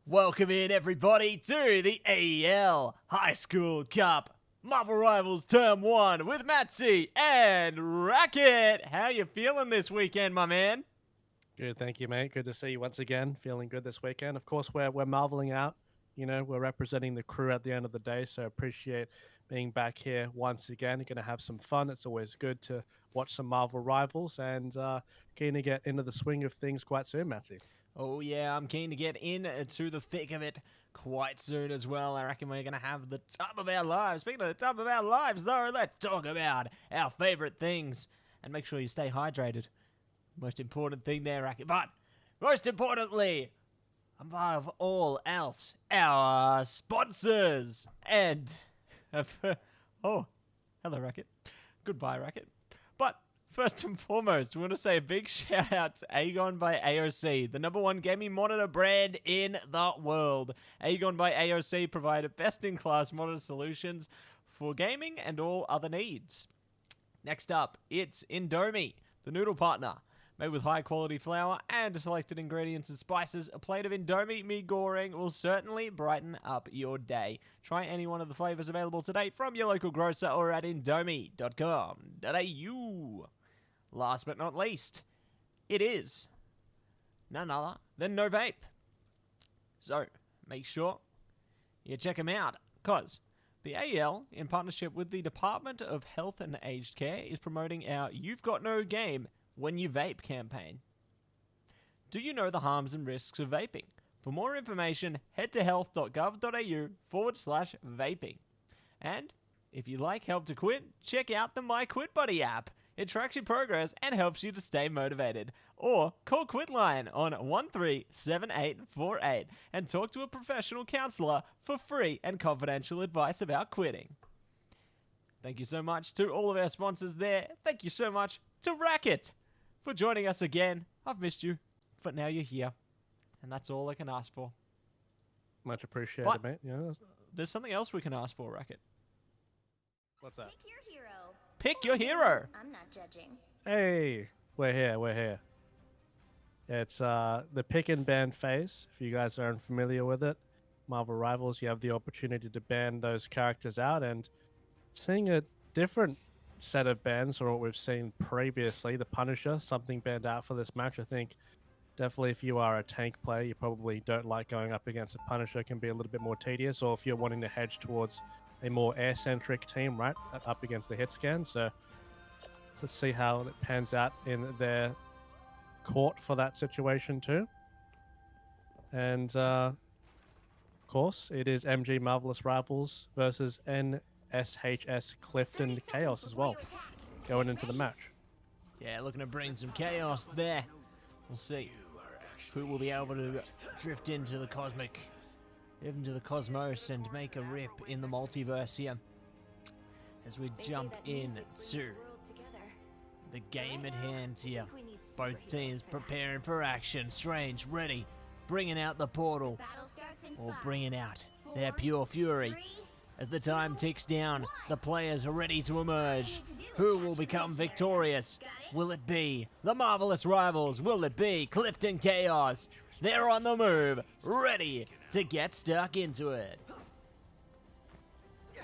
Welcome in everybody to the AEL High School Cup Marvel Rivals Term 1 with Matsy and Racquetz. How you feeling this weekend, my man? Good, thank you, mate. Good to see you once again. Feeling good this weekend. Of course, we're marveling out. You know, we're representing the crew at the end of the day, so appreciate being back here once again. Going to have some fun. It's always good to watch some Marvel Rivals, and keen to get into the swing of things quite soon, Matsy. Oh yeah, I'm keen to get into the thick of it quite soon as well. I reckon we're going to have the time of our lives. Speaking of the time of our lives, though, let's talk about our favorite things. And make sure you stay hydrated. Most important thing there, Racket. But most importantly, above all else, our sponsors. And, oh, hello, Racket. Goodbye, Racket. But first and foremost, we want to say a big shout out to AGON by AOC, the #1 gaming monitor brand in the world. AGON by AOC provide best-in-class monitor solutions for gaming and all other needs. Next up, it's Indomie, the noodle partner. Made with high-quality flour and selected ingredients and spices, a plate of Indomie mee goreng will certainly brighten up your day. Try any one of the flavors available today from your local grocer or at indomie.com.au. Last but not least, it is none other than No Vape. So, make sure you check them out, because the AEL, in partnership with the Department of Health and Aged Care, is promoting our You've Got No Game When You Vape campaign. Do you know the harms and risks of vaping? For more information, head to health.gov.au/vaping. And if you'd like help to quit, check out the My Quit Buddy app. It tracks your progress and helps you to stay motivated. Or call Quitline on 137848 and talk to a professional counselor for free and confidential advice about quitting. Thank you so much to all of our sponsors there. Thank you so much to Racquetz for joining us again. I've missed you, but now you're here. And that's all I can ask for. Much appreciated, mate. Yeah. There's something else we can ask for, Racquetz. What's that? Pick your hero. Pick your hero. I'm not judging. Hey, we're here. It's the pick and ban phase. If you guys aren't familiar with it, Marvel Rivals, you have the opportunity to ban those characters out, and seeing a different set of bans from what we've seen previously. The Punisher, something banned out for this match. I think definitely if you are a tank player, you probably don't like going up against a Punisher. It can be a little bit more tedious, or if you're wanting to hedge towards a more air-centric team, right, up against the hit scan. So let's see how it pans out in their court for that situation too. And of course, it is MG Marvelous Rivals versus NSHS Clifton Chaos as well, going into the match. Yeah, looking to bring some chaos there. We'll see who will be able to drift into the cosmic, into the cosmos, and make a rip in the multiverse here. As we jump into the game at hand here. Both teams preparing for action. Strange, ready, bringing out the portal, or bringing out their pure fury. As the time ticks down, the players are ready to emerge. Who will become victorious? Will it be the Marvelous Rivals? Will it be Clifton Chaos? They're on the move, ready to get stuck into it.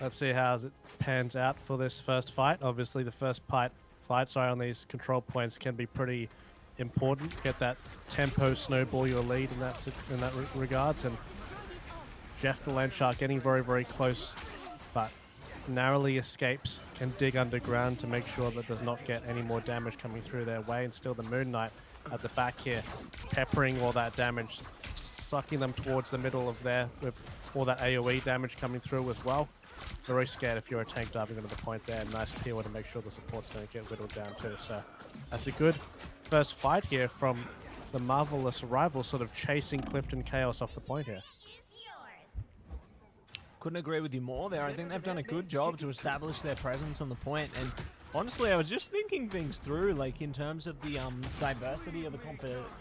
Let's see how it pans out for this first fight. Obviously, the first fight on these control points can be pretty important. Get that tempo, snowball your lead in that regards. And Jeff the Landshark getting very, very close, but narrowly escapes, can dig underground to make sure that does not get any more damage coming through their way. And still the Moon Knight at the back here, peppering all that damage, sucking them towards the middle of there with all that AoE damage coming through as well. Very scared if you're a tank diving into the point there. Nice peel to make sure the supports don't get whittled down too. So that's a good first fight here from the Marvelous Rivals, sort of chasing Clifton Chaos off the point here. Couldn't agree with you more there. I think they've done a good job to establish their presence on the point. And honestly, I was just thinking things through, like in terms of the diversity of the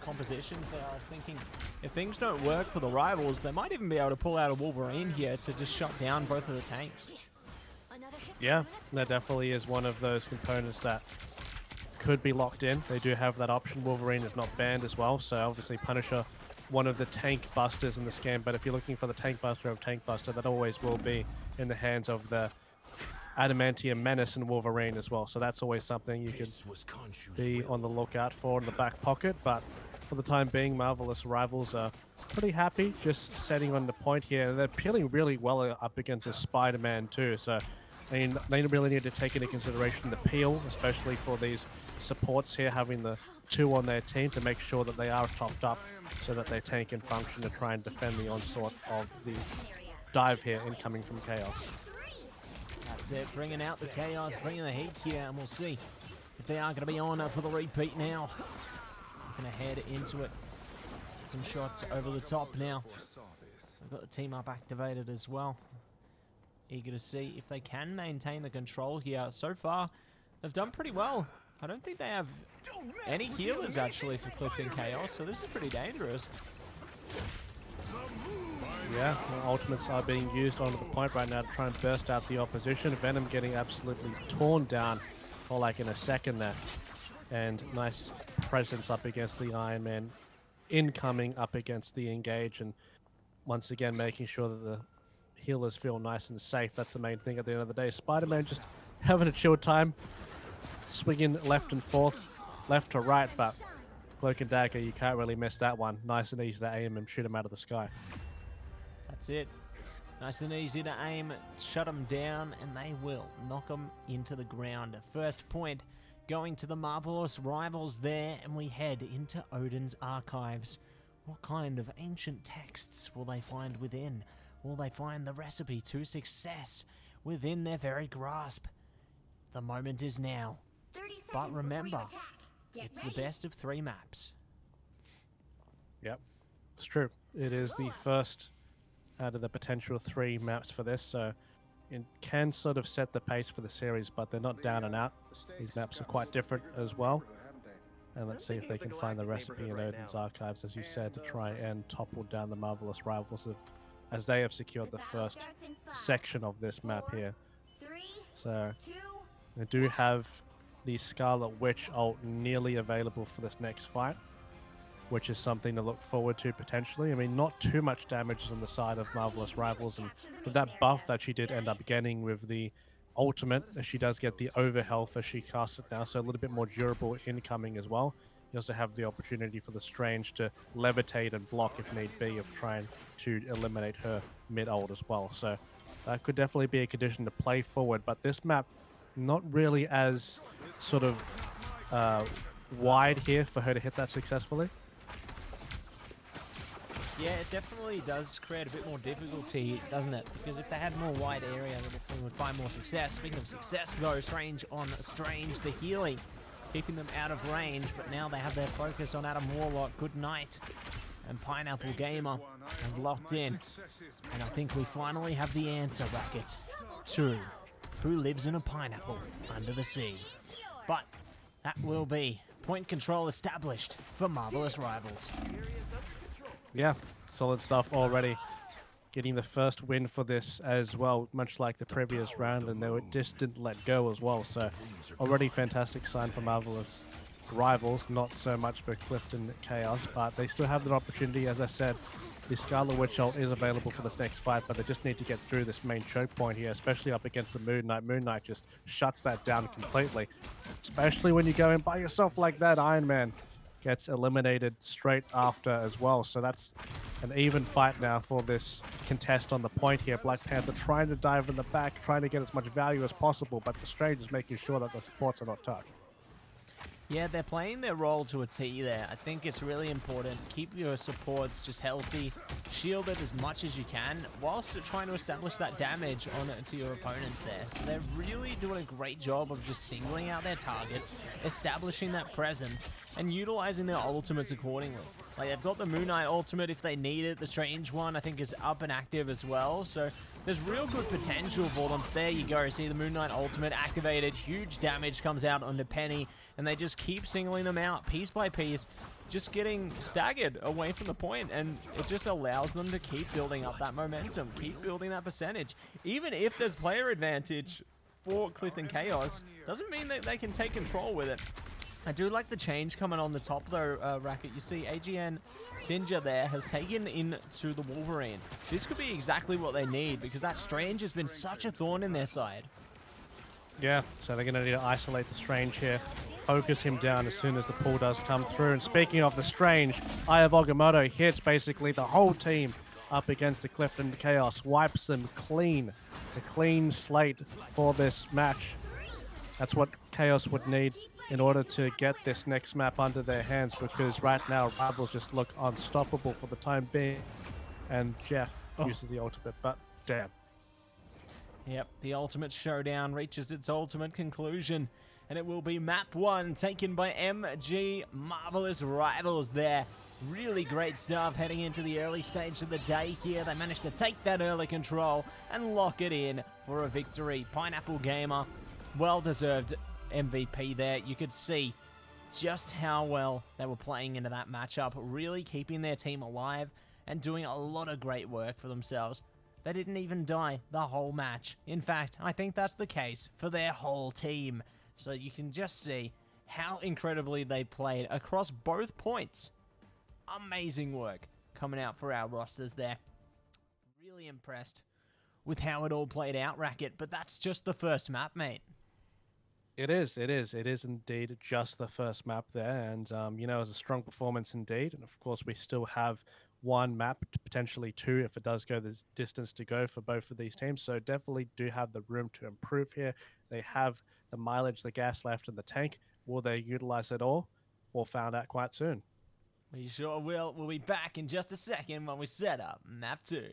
compositions there. I was thinking if things don't work for the Rivals, they might even be able to pull out a Wolverine here to just shut down both of the tanks. Yeah, that definitely is one of those components that could be locked in. They do have that option. Wolverine is not banned as well, so obviously Punisher one of the tank busters in this game, but if you're looking for the tank buster of tank buster, that always will be in the hands of the Adamantium Menace and Wolverine as well. So that's always something you can be on the lookout for in the back pocket. But for the time being, Marvelous Rivals are pretty happy just setting on the point here. They're peeling really well up against a Spider-Man too. So I mean, they really need to take into consideration the peel, especially for these supports here, having the 2 on their team to make sure that they are topped up so that their tank can function to try and defend the onslaught of the dive here incoming from Chaos. That's it, bringing out the Chaos, bringing the heat here, and we'll see if they are going to be on for the repeat now. Going to head into it. Some shots over the top now. We've got the team up activated as well. Eager to see if they can maintain the control here. So far, they've done pretty well. I don't think they have any healers actually for Clifton Chaos, so this is pretty dangerous. Yeah, ultimates are being used onto the point right now to try and burst out the opposition. Venom getting absolutely torn down for like in a second there. And nice presence up against the Iron Man. Incoming up against the Engage, and once again making sure that the healers feel nice and safe. That's the main thing at the end of the day. Spider-Man just having a chill time. Swinging left and forth, left to right, but Cloak and Dagger, you can't really miss that one. Nice and easy to aim and shoot him out of the sky. That's it. Nice and easy to aim, shut them down, and they will knock them into the ground. First point going to the Marvelous Rivals there, and we head into Odin's archives. What kind of ancient texts will they find within? Will they find the recipe to success within their very grasp? The moment is now. But remember, it's the best of 3 maps. Yep, it's true. It is the first out of the potential 3 maps for this, so it can sort of set the pace for the series, but they're not down and out. These maps are quite different as well. And let's see if they can find the recipe in Odin's archives, as you said, to try and topple down the Marvelous Rivals as they have secured the first section of this map here. So they do have the Scarlet Witch ult nearly available for this next fight, which is something to look forward to potentially. I mean, not too much damage on the side of Marvelous Rivals, and with that buff that she did end up getting with the ultimate, she does get the overhealth as she casts it now, so a little bit more durable incoming as well. You also have the opportunity for the Strange to levitate and block if need be, of trying to eliminate her mid-ult as well. So that could definitely be a condition to play forward, but this map not really as sort of wide here for her to hit that successfully. Yeah, it definitely does create a bit more difficulty, doesn't it? Because if they had more wide area, they definitely would find more success. Speaking of success, though, Strange on Strange, the healing, keeping them out of range, but now they have their focus on Adam Warlock. Good night. And Pineapple Gamer has locked in. And I think we finally have the answer, Racquet, to who lives in a pineapple under the sea. But that will be point control established for Marvelous Rivals. Yeah, solid stuff already. Getting the first win for this as well, much like the previous round, and they just didn't let go as well. So already fantastic sign for Marvelous Rivals, not so much for Clifton Chaos, but they still have the opportunity. As I said, the Scarlet Witch ult is available for this next fight, but they just need to get through this main choke point here, especially up against the Moon Knight. Moon Knight just shuts that down completely, especially when you go in by yourself like that. Iron Man gets eliminated straight after as well, so that's an even fight now for this contest on the point here. Black Panther trying to dive in the back, trying to get as much value as possible, but the Strange is making sure that the supports are not touched. Yeah, they're playing their role to a T there. I think it's really important. Keep your supports just healthy, shield it as much as you can, whilst trying to establish that damage to your opponents there. So they're really doing a great job of just singling out their targets, establishing that presence, and utilizing their ultimates accordingly. Like, they've got the Moon Knight ultimate if they need it. The Strange one, I think, is up and active as well. So there's real good potential for them. There you go. See the Moon Knight ultimate activated. Huge damage comes out onto Penny, and they just keep singling them out piece by piece, just getting staggered away from the point, and it just allows them to keep building up that momentum, keep building that percentage. Even if there's player advantage for Clifton Chaos, doesn't mean that they can take control with it. I do like the change coming on the top though, Racket. You see AGN Sinja there has taken into the Wolverine. This could be exactly what they need because that Strange has been such a thorn in their side. Yeah, so they're going to need to isolate the Strange here, focus him down as soon as the pull does come through. And speaking of the Strange, Eye of Agamotto hits basically the whole team up against the Clifton Chaos, wipes them clean. A clean slate for this match. That's what Chaos would need in order to get this next map under their hands, because right now Rivals just look unstoppable for the time being. And Jeff uses the ultimate, but damn. Yep, the ultimate showdown reaches its ultimate conclusion, and it will be map 1 taken by MG. Marvelous Rivals there. Really great stuff heading into the early stage of the day here. They managed to take that early control and lock it in for a victory. Pineapple Gamer, well-deserved MVP there. You could see just how well they were playing into that matchup, really keeping their team alive and doing a lot of great work for themselves. They didn't even die the whole match. In fact, I think that's the case for their whole team. So you can just see how incredibly they played across both points. Amazing work coming out for our rosters there. Really impressed with how it all played out, Racket, but that's just the first map, mate. It is indeed just the first map there, and you know, it's a strong performance indeed. And of course, we still have one map, potentially two, if it does go this distance to go for both of these teams. So definitely do have the room to improve here. They have the mileage, the gas left in the tank. Will they utilize it all? We'll find out quite soon. We sure will. We'll be back in just a second when we set up map 2.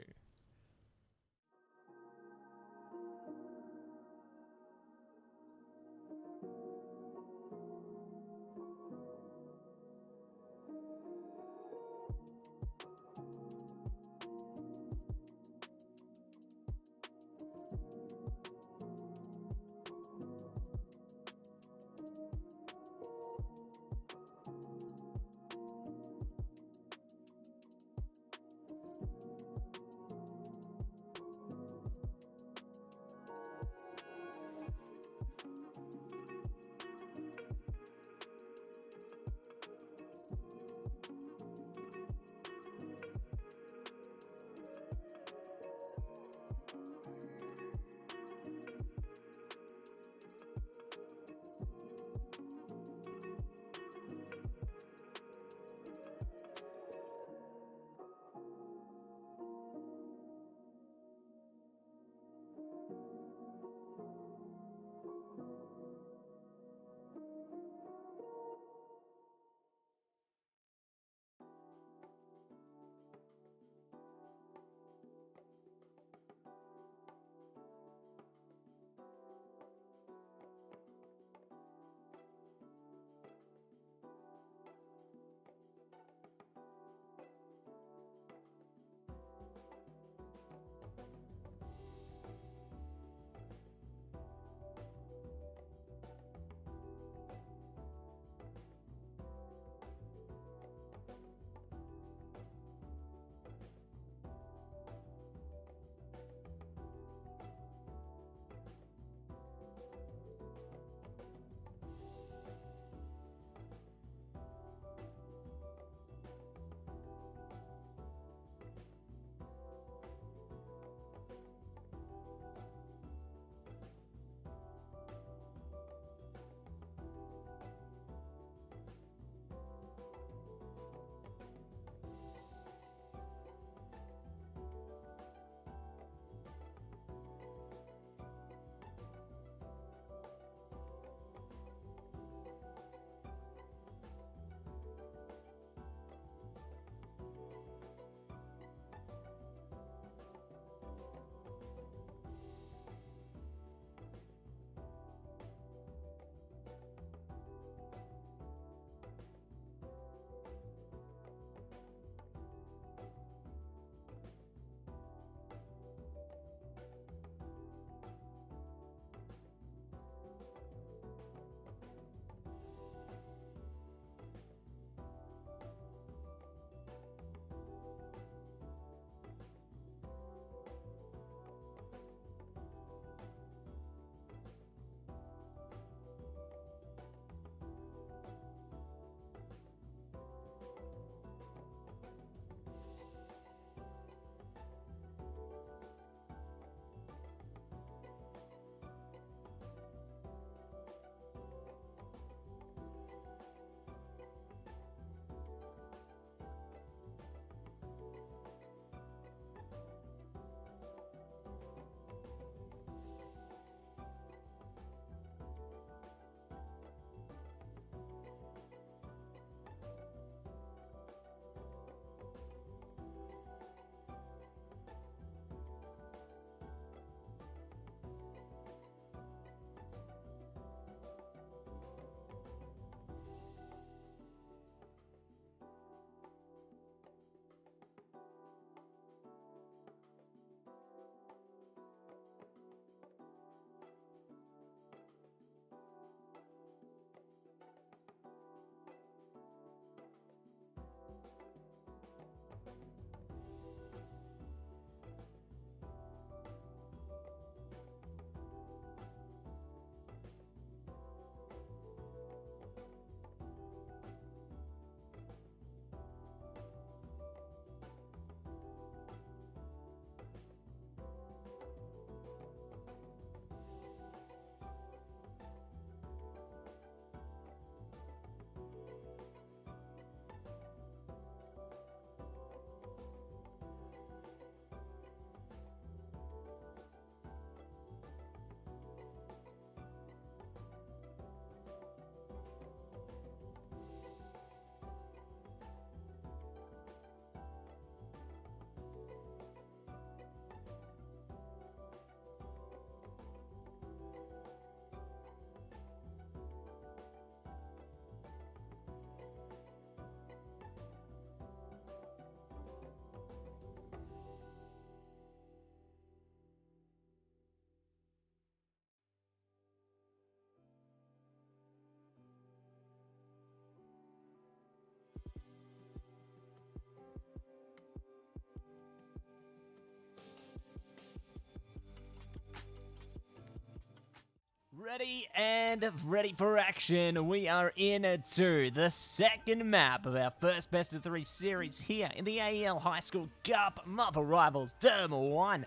Ready and ready for action. We are into the second map of our first best of 3 series here in the AEL High School Cup. Marvel Rivals Term 1.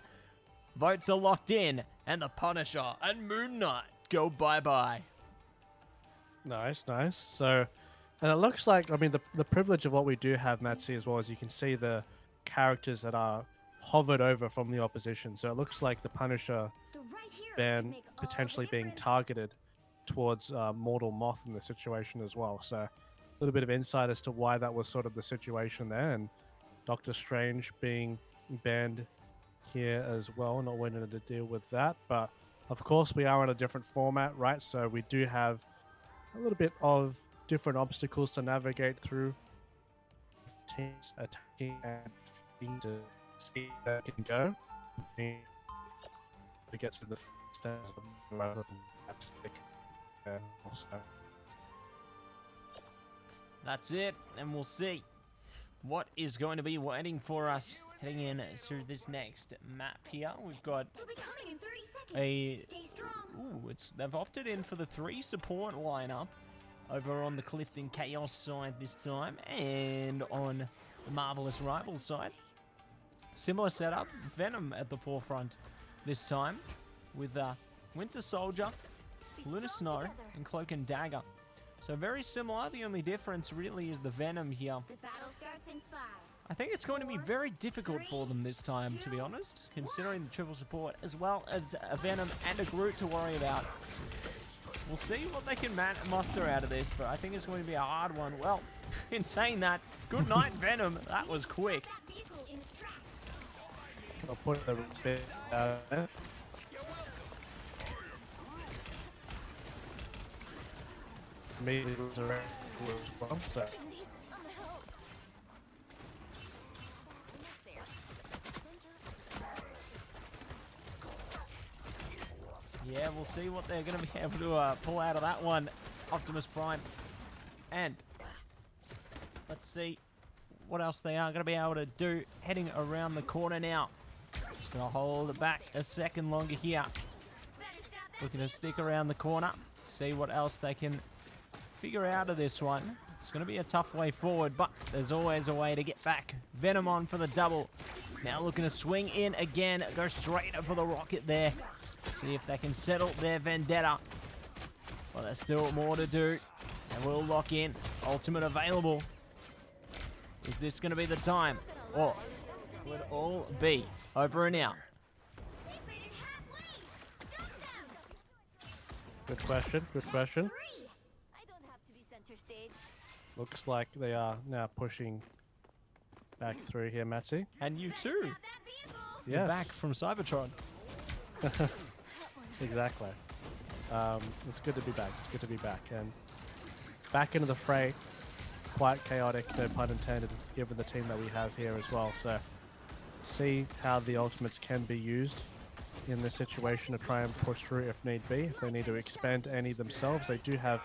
Votes are locked in, and the Punisher and Moon Knight go bye-bye. Nice, nice. So, and it looks like, I mean, the privilege of what we do have, Matsy, as well as you can see the characters that are hovered over from the opposition. So it looks like the Punisher ban potentially being targeted towards Mortal Moth in the situation as well. So a little bit of insight as to why that was sort of the situation there, and Doctor Strange being banned here as well, not wanting to deal with that. But of course we are in a different format, right? So we do have a little bit of different obstacles to navigate through. Teams attacking and to see where it can go. To get to the stairs rather than stick also. That's it, and we'll see what is going to be waiting for us heading in through this next map here. We've got they've opted in for the 3 support lineup over on the Clifton Chaos side this time, and on the Marvelous Rivals side. Similar setup, Venom at the forefront this time, with Winter Soldier, Lunar Snow, and Cloak and Dagger. So very similar. The only difference really is the Venom here. I think it's going to be very difficult for them this time, to be honest, considering the triple support, as well as a Venom and a Groot to worry about. We'll see what they can muster out of this, but I think it's going to be a hard one. Well, in saying that, good night, Venom. That was quick. I'll put the bit there. Immediately was around as well, so. Yeah, we'll see what they're going to be able to pull out of that one, Optimus Prime. And let's see what else they are going to be able to do heading around the corner now. Just going to hold it back a second longer here. Looking to stick around the corner, see what else they can figure out of this one. It's going to be a tough way forward, but there's always a way to get back. Venom on for the double. Now looking to swing in again, go straight for the rocket there. See if they can settle their vendetta. Well, there's still more to do. And we'll lock in. Ultimate available. Is this going to be the time? Or will it all be over and out? Good question, good question. Looks like they are now pushing back through here, Matsy. And you too. Yes. You're back from Cybertron. Exactly. It's good to be back. It's good to be back. And back into the fray. Quite chaotic, no pun intended, given the team that we have here as well. So see how the ultimates can be used in this situation to try and push through if need be. If they need to expand any themselves, they do have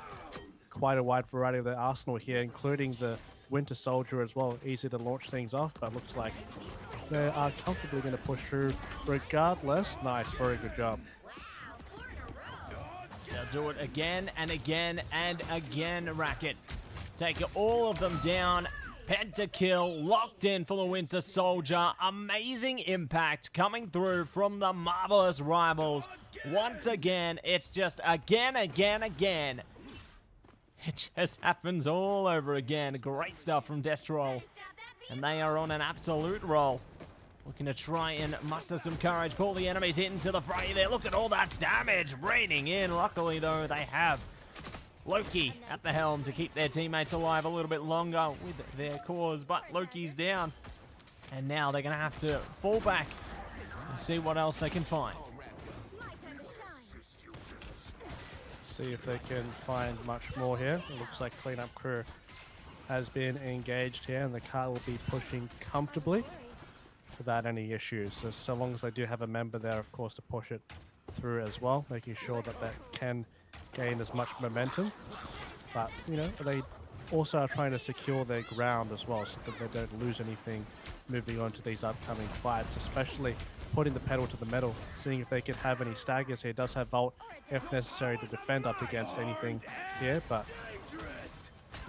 quite a wide variety of their arsenal here, including the Winter Soldier as well. Easy to launch things off, but looks like they are comfortably going to push through regardless. Nice, very good job. They'll do it again and again and again, Racquet. Take all of them down. Pentakill locked in for the Winter Soldier. Amazing impact coming through from the Marvelous Rivals. Once again, it's just again. It just happens all over again. Great stuff from Destrol. And they are on an absolute roll. Looking to try and muster some courage, pull the enemies into the fray there. Look at all that damage raining in. Luckily, though, they have Loki at the helm to keep their teammates alive a little bit longer with their cause. But Loki's down. And now they're going to have to fall back and see what else they can find. See if they can find much more here. It looks like cleanup crew has been engaged here, and the car will be pushing comfortably without any issues. So long as they do have a member there, of course, to push it through as well, making sure that that can gain as much momentum. But, you know, they also are trying to secure their ground as well, so that they don't lose anything moving on to these upcoming fights, especially putting the pedal to the metal, seeing if they can have any staggers here. Does have Volt if necessary to defend up against anything here, but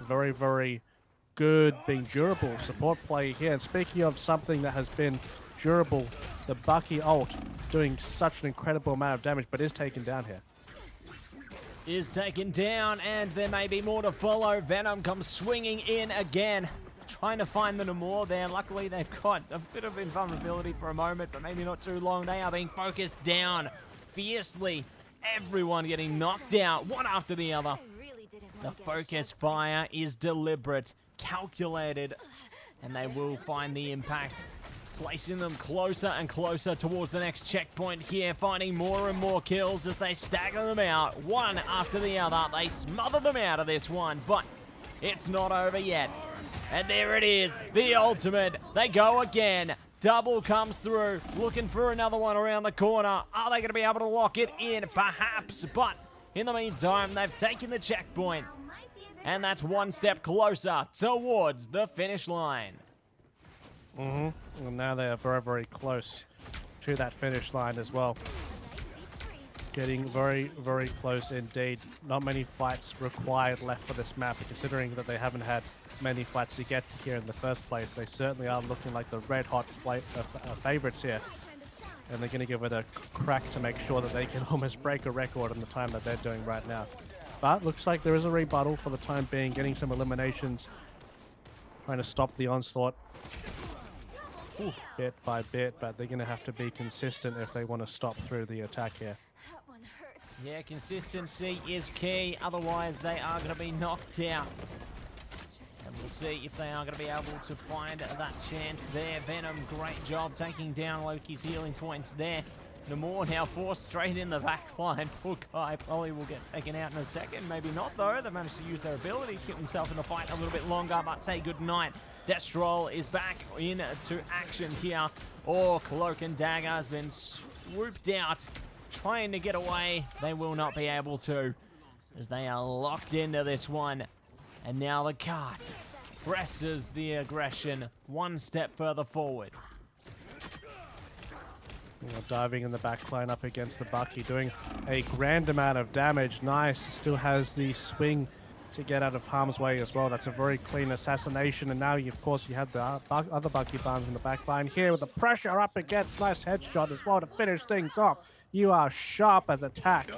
very, very good being durable support play here. And speaking of something that has been durable, the Bucky ult doing such an incredible amount of damage, but is taken down here. Is taken down, and there may be more to follow. Venom comes swinging in again, trying to find the Namor there. Luckily, they've got a bit of invulnerability for a moment, but maybe not too long. They are being focused down fiercely. Everyone getting knocked out, one after the other. The focus fire is deliberate, calculated, and they will find the impact, placing them closer and closer towards the next checkpoint here, finding more and more kills as they stagger them out, one after the other. They smother them out of this one, but it's not over yet. And there it is, the ultimate. They go again. Double comes through, looking for another one around the corner. Are they going to be able to lock it in? Perhaps, but in the meantime, they've taken the checkpoint. And that's one step closer towards the finish line. And now they are very, very close to that finish line as well. Getting very, very close indeed. Not many fights required left for this map, considering that they haven't had many fights to get to here in the first place. They certainly are looking like the red-hot favorites here. And they're going to give it a crack to make sure that they can almost break a record in the time that they're doing right now. But looks like there is a rebuttal for the time being, getting some eliminations, trying to stop the onslaught bit by bit, but they're going to have to be consistent if they want to stop through the attack here. Yeah, consistency is key, otherwise they are going to be knocked out. And we'll see if they are going to be able to find that chance there. Venom, great job taking down Loki's healing points there. Namor now forced straight in the back line. Poor guy probably will get taken out in a second. Maybe not, though. They managed to use their abilities, keep themselves in the fight a little bit longer, but say goodnight. Destrol is back into action here. Oh, Cloak and Dagger has been swooped out, trying to get away. They will not be able to, as they are locked into this one. And now the cart presses the aggression one step further forward. Diving in the back line up against the Bucky, doing a grand amount of damage. Nice. Still has the swing to get out of harm's way as well. That's a very clean assassination. And now, of course, you have the other Bucky bombs in the back line here with the pressure up against. Nice headshot as well to finish things off. You are sharp as attack.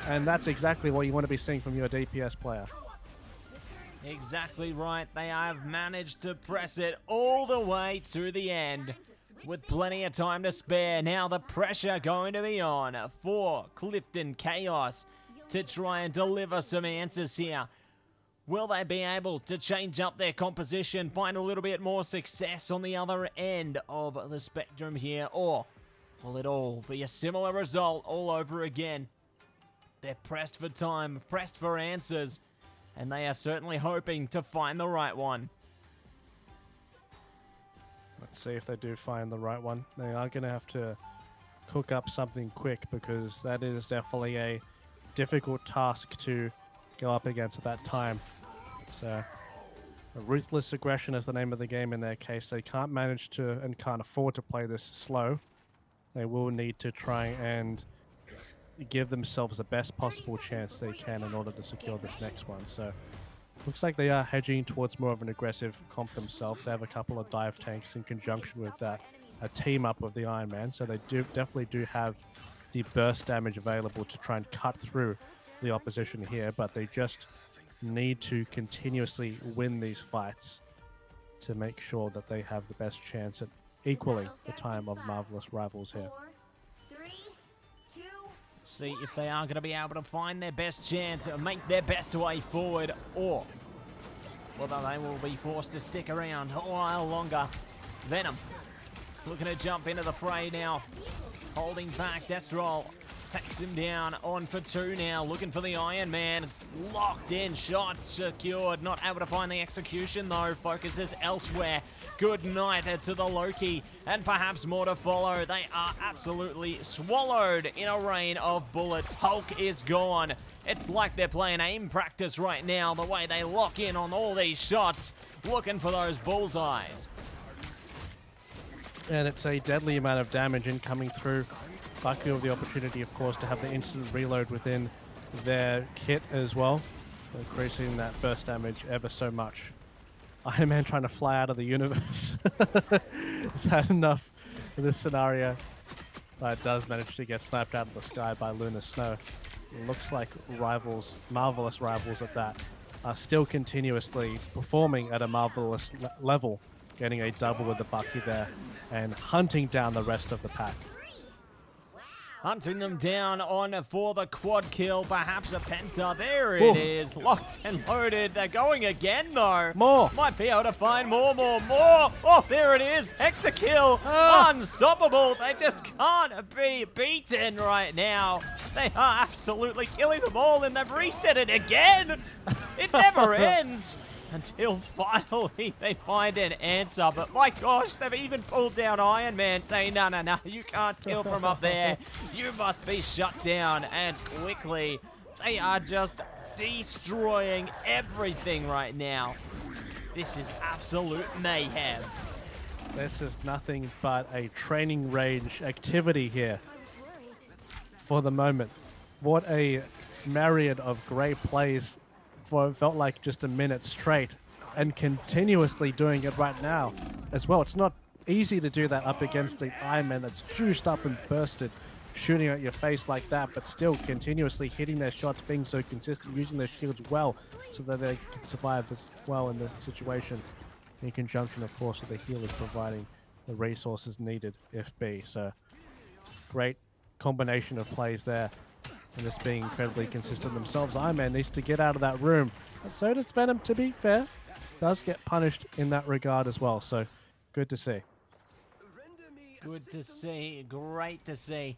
And that's exactly what you want to be seeing from your DPS player. Exactly right. They have managed to press it all the way to the end, with plenty of time to spare. Now the pressure going to be on for Clifton Chaos to try and deliver some answers here. Will they be able to change up their composition, find a little bit more success on the other end of the spectrum here, or will it all be a similar result all over again? They're pressed for time, pressed for answers, and they are certainly hoping to find the right one. Let's see if they do find the right one. They are going to have to cook up something quick, because that is definitely a difficult task to go up against at that time. So, a ruthless aggression is the name of the game in their case. They can't manage to and can't afford to play this slow. They will need to try and give themselves the best possible chance they can in order to secure this next one. So, looks like they are hedging towards more of an aggressive comp themselves. They have a couple of dive tanks in conjunction with that, a team up with the Iron Man. So they definitely do have the burst damage available to try and cut through the opposition here, but they just need to continuously win these fights to make sure that they have the best chance at equaling the time of Marvelous Rivals here. See if they are going to be able to find their best chance and make their best way forward, or whether they will be forced to stick around a while longer. Venom looking to jump into the fray now, holding back. Destrol takes him down, on for two now, looking for the Iron Man. Locked in, shot secured, not able to find the execution though, focuses elsewhere. Good night to the Loki, and perhaps more to follow. They are absolutely swallowed in a rain of bullets. Hulk is gone. It's like they're playing aim practice right now, the way they lock in on all these shots, looking for those bullseyes. And it's a deadly amount of damage incoming through. Baku have the opportunity, of course, to have the instant reload within their kit as well, increasing that burst damage ever so much. Iron Man trying to fly out of the universe. It's had enough in this scenario, but it does manage to get snapped out of the sky by Lunar Snow. It looks like rivals, marvelous rivals at that, are still continuously performing at a marvelous level, getting a double with the Bucky there and hunting down the rest of the pack. Hunting them down on for the quad kill, perhaps a penta. There it is, locked and loaded. They're going again though. More. Might be able to find more. Oh, there it is, hexa kill. Unstoppable. They just can't be beaten right now. They are absolutely killing them all, and they've reset it again. It never ends. Until finally they find an answer. But my gosh, they've even pulled down Iron Man, saying, no, you can't kill from up there. You must be shut down. And quickly, they are just destroying everything right now. This is absolute mayhem. This is nothing but a training range activity here for the moment. What a myriad of great plays for felt like just a minute straight, and continuously doing it right now as well. It's not easy to do that up against the Iron Man that's juiced up and bursted, shooting at your face like that, but still continuously hitting their shots, being so consistent, using their shields well so that they can survive as well in the situation, in conjunction, of course, with the healers providing the resources needed if be. So great combination of plays there. And just being incredibly consistent themselves. Iron Man needs to get out of that room. And so does Venom, to be fair. Does get punished in that regard as well. So, good to see. Good to see. Great to see.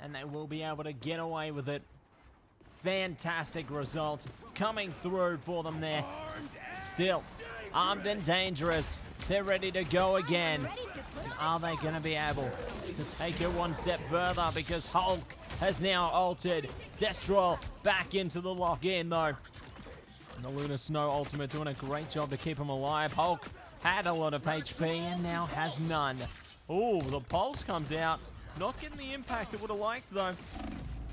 And they will be able to get away with it. Fantastic result coming through for them there. Still, armed and dangerous. They're ready to go again. And are they going to be able to take it one step further? Because Hulk has now altered. Destral back into the lock-in though. And the Lunar Snow ultimate doing a great job to keep him alive. Hulk had a lot of HP and now has none. Oh, the pulse comes out. Not getting the impact it would have liked though.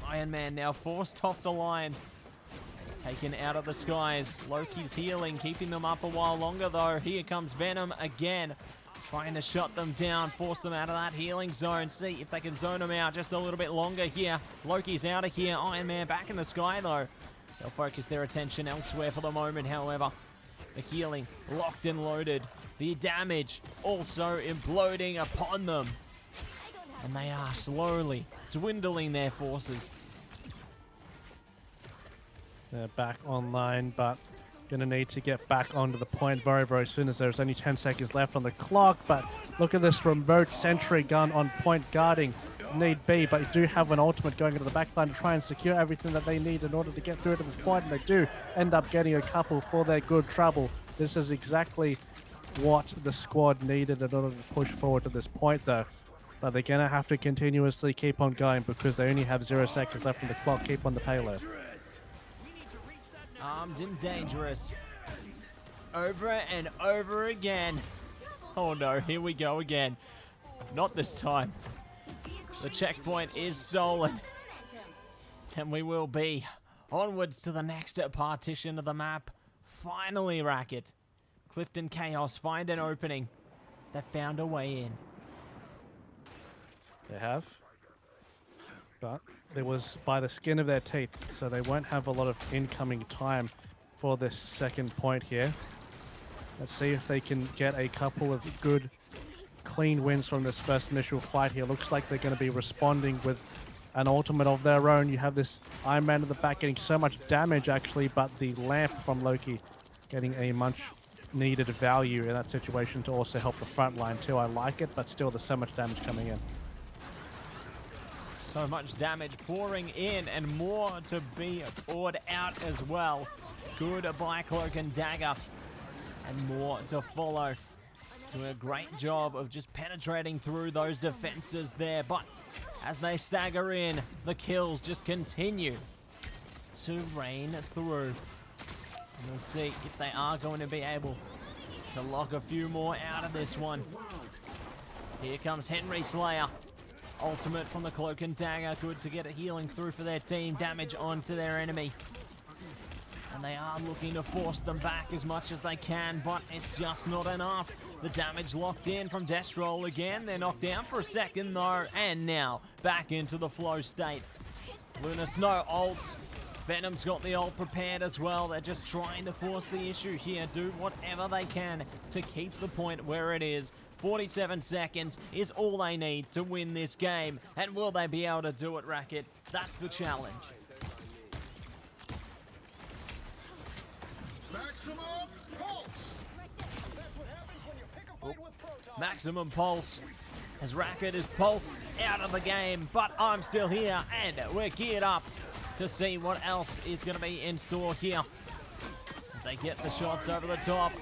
Iron Man now forced off the line. Taken out of the skies. Loki's healing, keeping them up a while longer though. Here comes Venom again. Trying to shut them down, force them out of that healing zone. See if they can zone them out just a little bit longer here. Loki's out of here. Iron Man back in the sky though. They'll focus their attention elsewhere for the moment, however. The healing locked and loaded. The damage also imploding upon them. And they are slowly dwindling their forces. They're back online, but gonna need to get back onto the point very, very soon, as there's only 10 seconds left on the clock. But look at this remote sentry gun on point guarding need be, but you do have an ultimate going into the backline to try and secure everything that they need in order to get through to this point, and they do end up getting a couple for their good trouble. This is exactly what the squad needed in order to push forward to this point though. But they're gonna have to continuously keep on going because they only have 0 seconds left on the clock. Keep on the payload. Armed and dangerous. Over and over again. Oh no, here we go again. Not this time. The checkpoint is stolen. And we will be onwards to the next partition of the map. Finally, Racquet. Clifton Chaos find an opening. They found a way in. They have. But it was by the skin of their teeth, so they won't have a lot of incoming time for this second point here. Let's see if they can get a couple of good, clean wins from this first initial fight here. Looks like they're going to be responding with an ultimate of their own. You have this Iron Man in the back getting so much damage, actually, but the lamp from Loki getting a much needed value in that situation to also help the front line too. I like it, but still there's so much damage coming in. So much damage pouring in and more to be poured out as well. Good by Cloak and Dagger. And more to follow. Doing a great job of just penetrating through those defenses there. But as they stagger in, the kills just continue to rain through. And we'll see if they are going to be able to lock a few more out of this one. Here comes Henry Slayer. Ultimate from the Cloak and Dagger. Good to get a healing through for their team. Damage onto their enemy. And they are looking to force them back as much as they can, but it's just not enough. The damage locked in from Destrol again. They're knocked down for a second though, and now back into the flow state. Luna Snow ult. Venom's got the ult prepared as well. They're just trying to force the issue here. Do whatever they can to keep the point where it is. 47 seconds is all they need to win this game. And will they be able to do it, Racquet? That's the challenge. Maximum pulse. That's what happens when you pick a fight with protons. Maximum pulse as Racquet is pulsed out of the game, but I'm still here and we're geared up to see what else is going to be in store here. As they get the shots over the top.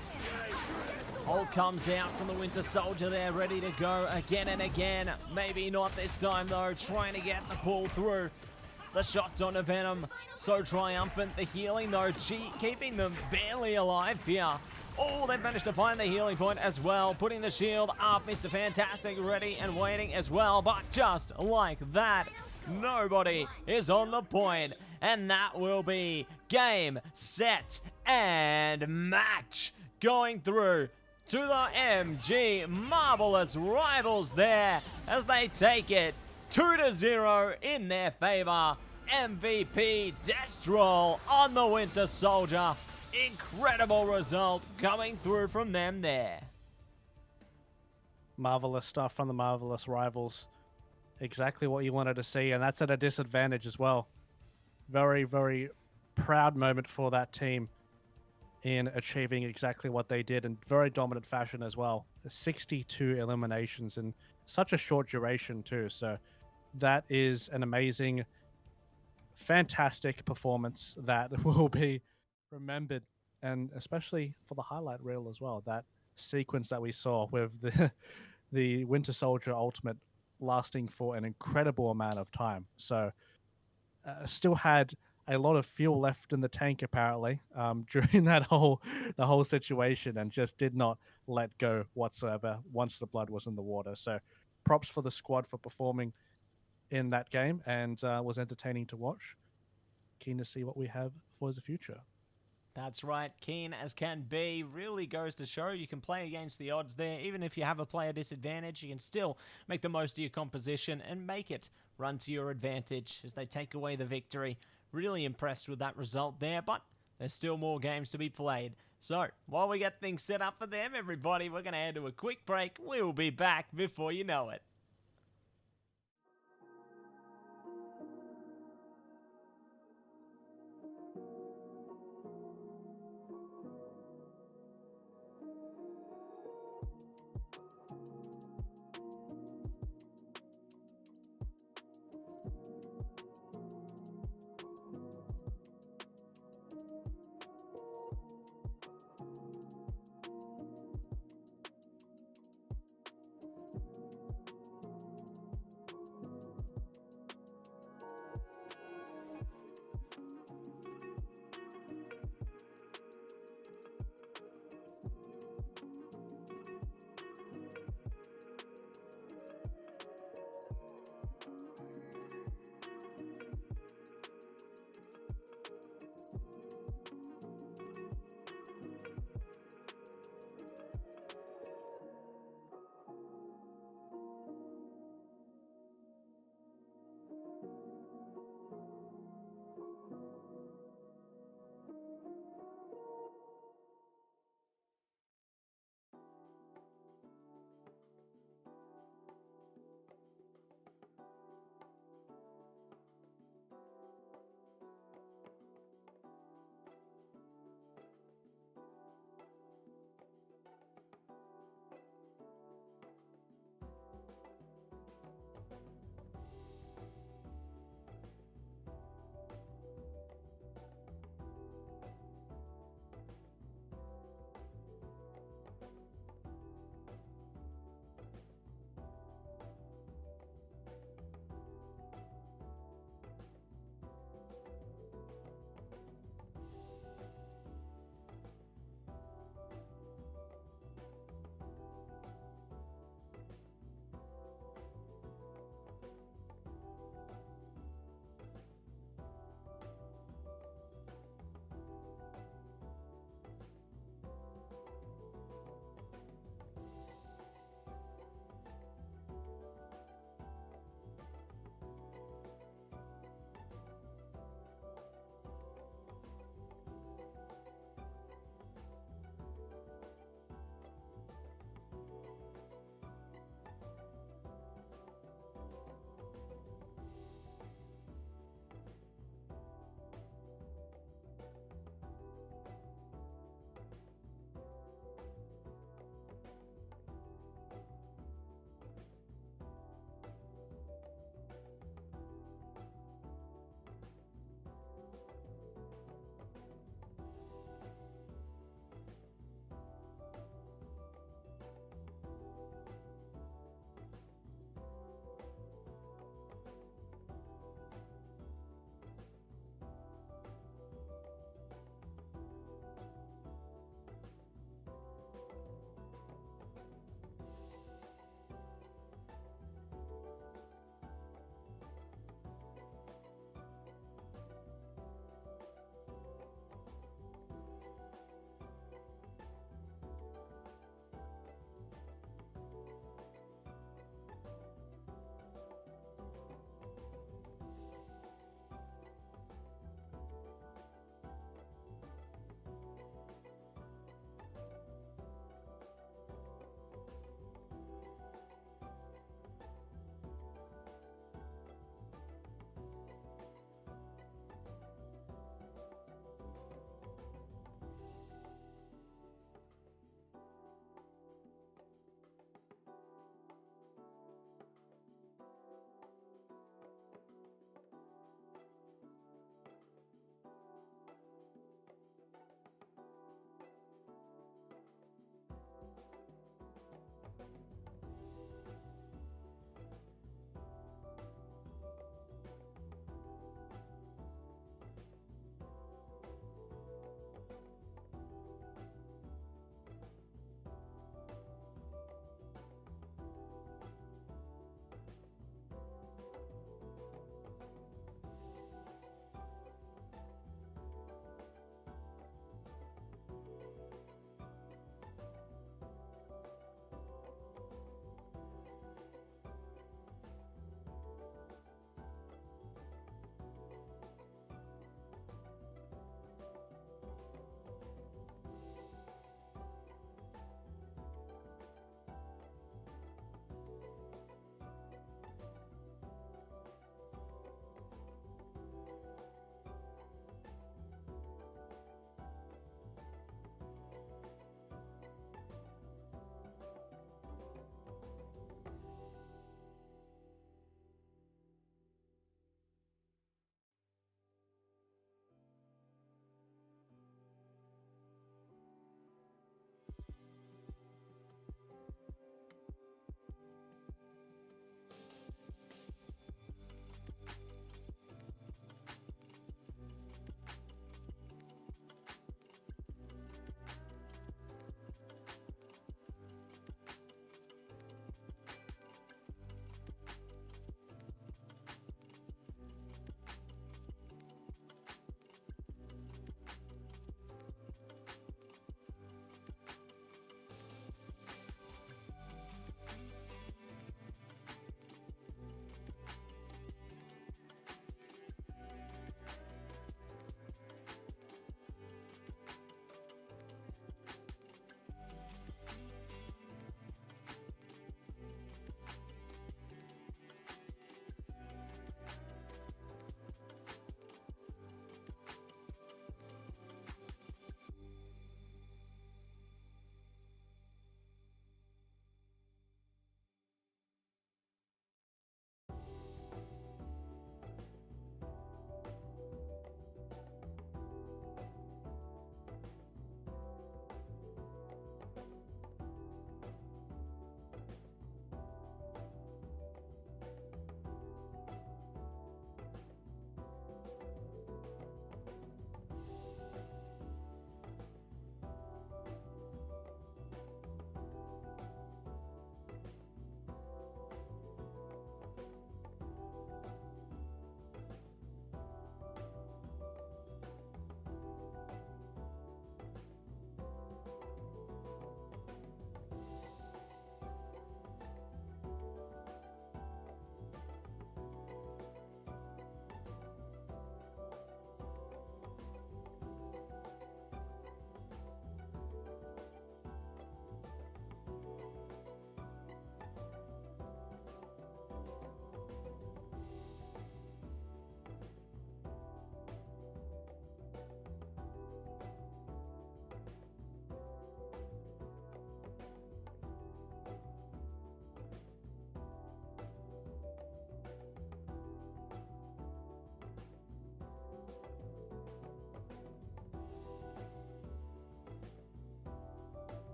Ult comes out from the Winter Soldier there, ready to go again and again. Maybe not this time though, trying to get the pull through. The shots on the Venom, so triumphant. The healing though, keeping them barely alive here. Oh, they've managed to find the healing point as well. Putting the shield up, Mr. Fantastic ready and waiting as well. But just like that, nobody is on the point. And that will be game, set, and match. Going through to the MG Marvelous Rivals there as they take it 2-0 in their favor. MVP Destrol on the Winter Soldier. Incredible result coming through from them there. Marvelous stuff from the Marvelous Rivals. Exactly what you wanted to see, and that's at a disadvantage as well. Very, very proud moment for that team in achieving exactly what they did in very dominant fashion as well. 62 eliminations in such a short duration too, so that is an amazing, fantastic performance that will be remembered, and especially for the highlight reel as well. That sequence that we saw with the Winter Soldier ultimate lasting for an incredible amount of time. So still had a lot of fuel left in the tank apparently during the whole situation, and just did not let go whatsoever once the blood was in the water. So props for the squad for performing in that game, and was entertaining to watch. Keen to see what we have for the future. That's right, keen as can be. Really goes to show you can play against the odds there. Even if you have a player disadvantage, you can still make the most of your composition and make it run to your advantage as they take away the victory. Really impressed with that result there, but there's still more games to be played. So, while we get things set up for them, everybody, we're going to head to a quick break. We will be back before you know it.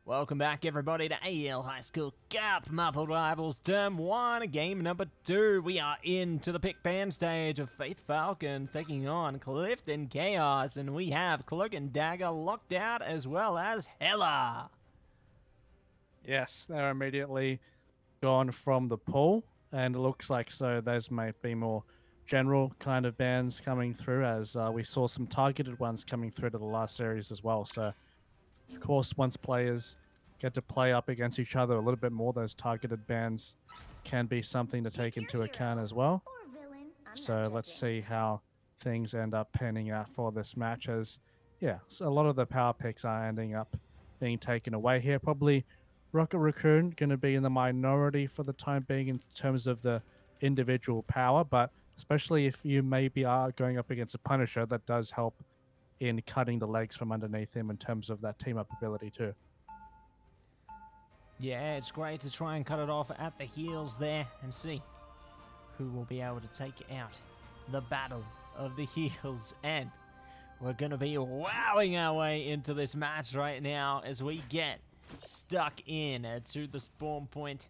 Welcome back, everybody, to AEL High School Cup Marvel Rivals Term 1, game number 2. We are into the pick band stage of Faith Falcons taking on Clifton Chaos, and we have Cloak and Dagger locked out as well as Hella. Yes, they're immediately gone from the pool, and it looks like so those might be more general kind of bans coming through, as we saw some targeted ones coming through to the last series as well. So, of course, once players get to play up against each other a little bit more, those targeted bans can be something to take into account as well. So let's see how things end up panning out for this match, as, yeah, so a lot of the power picks are ending up being taken away here. Probably Rocket Raccoon going to be in the minority for the time being in terms of the individual power, but especially if you maybe are going up against a Punisher, that does help in cutting the legs from underneath him in terms of that team-up ability too. Yeah, it's great to try and cut it off at the heels there and see who will be able to take out the battle of the heels. And we're going to be wowing our way into this match right now as we get stuck in to the spawn point.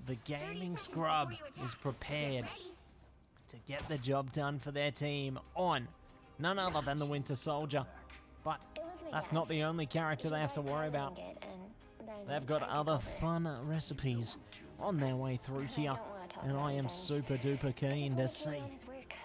The gaming scrub is prepared to get the job done for their team on none other than the Winter Soldier. But that's not the only character they have to worry about. They've got other fun recipes on their way through here, and I am super duper keen to see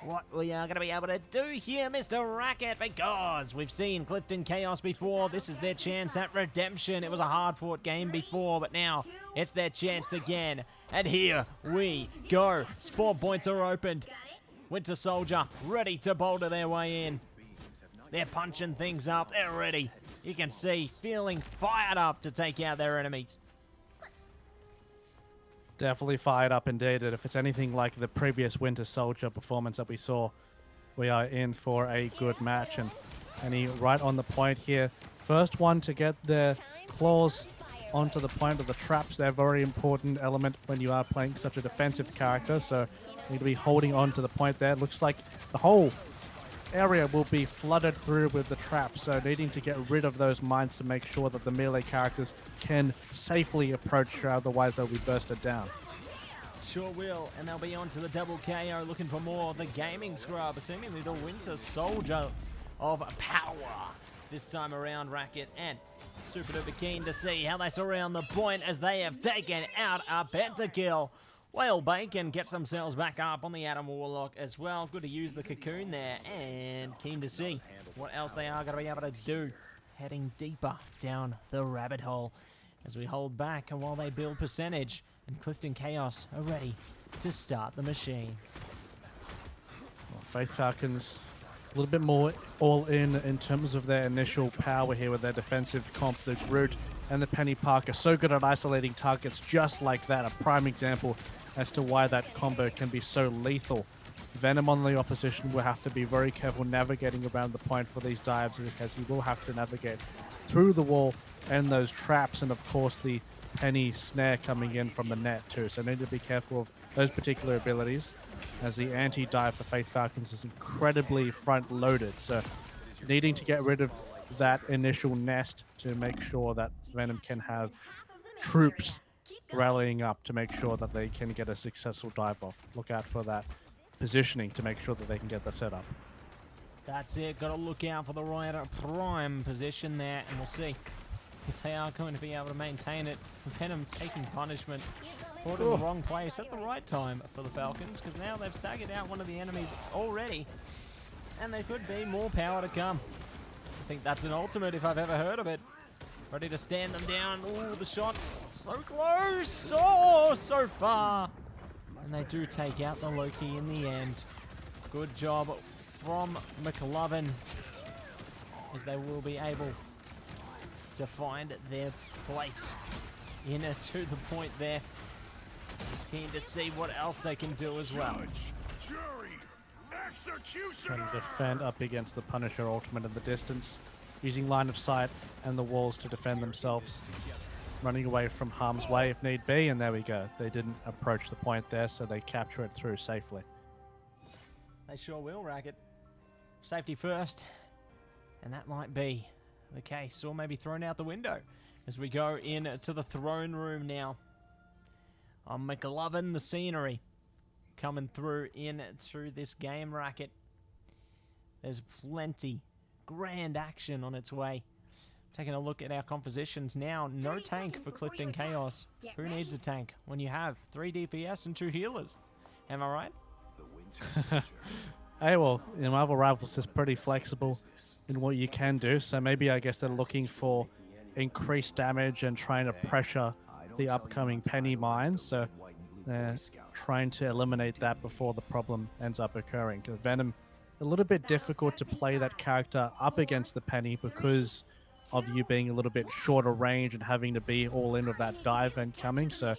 what we are going to be able to do here, Mr. Racquet, because we've seen Clifton Chaos before. This is their chance at redemption. It was a hard-fought game before, but now it's their chance again. And here we go. Spawn points are opened. Winter Soldier ready to boulder their way in. They're punching things up. They're ready. You can see, feeling fired up to take out their enemies. Definitely fired up indeed, and if it's anything like the previous Winter Soldier performance that we saw, we are in for a good match. And he right on the point here. First one to get their claws onto the point of the traps. They're a very important element when you are playing such a defensive character, so you need to be holding on to the point there. Looks like the whole area will be flooded through with the traps, so needing to get rid of those mines to make sure that the melee characters can safely approach her, otherwise they'll be bursted down. Sure will, and they'll be on to the double KO, looking for more. The gaming scrub, seemingly the Winter Soldier of power this time around, Racquet, and super duper keen to see how they surround the point as they have taken out a pentakill. Well, Bacon gets themselves back up on the Adam Warlock as well. Good to use the cocoon there, and keen to see what else they are going to be able to do. Heading deeper down the rabbit hole as we hold back and while they build percentage, and Clifton Chaos are ready to start the machine. Well, Faith Falcons a little bit more all in terms of their initial power here with their defensive comp, the Groot and the Penny Parker. So good at isolating targets just like that. A prime example as to why that combo can be so lethal. Venom on the opposition will have to be very careful navigating around the point for these dives, because he will have to navigate through the wall and those traps, and of course the Penny snare coming in from the net too. So need to be careful of those particular abilities, as the anti-dive for Faith Falcons is incredibly front-loaded. So needing to get rid of that initial nest to make sure that Venom can have troops rallying up to make sure that they can get a successful dive off. Look out for that positioning to make sure that they can get the setup. That's it, got to look out for the right prime position there, and we'll see if they are going to be able to maintain it. Venom taking punishment, brought in the wrong place at the right time for the Falcons, because now they've staggered out one of the enemies already, and there could be more power to come. I think that's an ultimate if I've ever heard of it. Ready to stand them down. Ooh, the shots so close. Oh, so far. And they do take out the Loki in the end. Good job from McLovin, as they will be able to find their place in it to the point there. Keen to see what else they can do as well. Trying to defend up against the Punisher ultimate in the distance, using line of sight and the walls to defend themselves, running away from harm's way if need be, and there we go. They didn't approach the point there, so they capture it through safely. They sure will, Racquet. Safety first, and that might be the case, or maybe thrown out the window. as we go into the throne room now. I'm McLovin the scenery coming through into this game, Racket. There's plenty grand action on its way. Taking a look at our compositions now. No tank for Clifton Chaos. Who needs a tank when you have 3 DPS and 2 healers? Am I right? Hey, well, Marvel Rivals is pretty flexible in what you can do, so maybe I guess they're looking for increased damage and trying to pressure the upcoming penny mines, so they're trying to eliminate that before the problem ends up occurring. Because Venom, a little bit difficult to play that character up against the penny because of you being a little bit shorter range and having to be all in with that dive incoming, so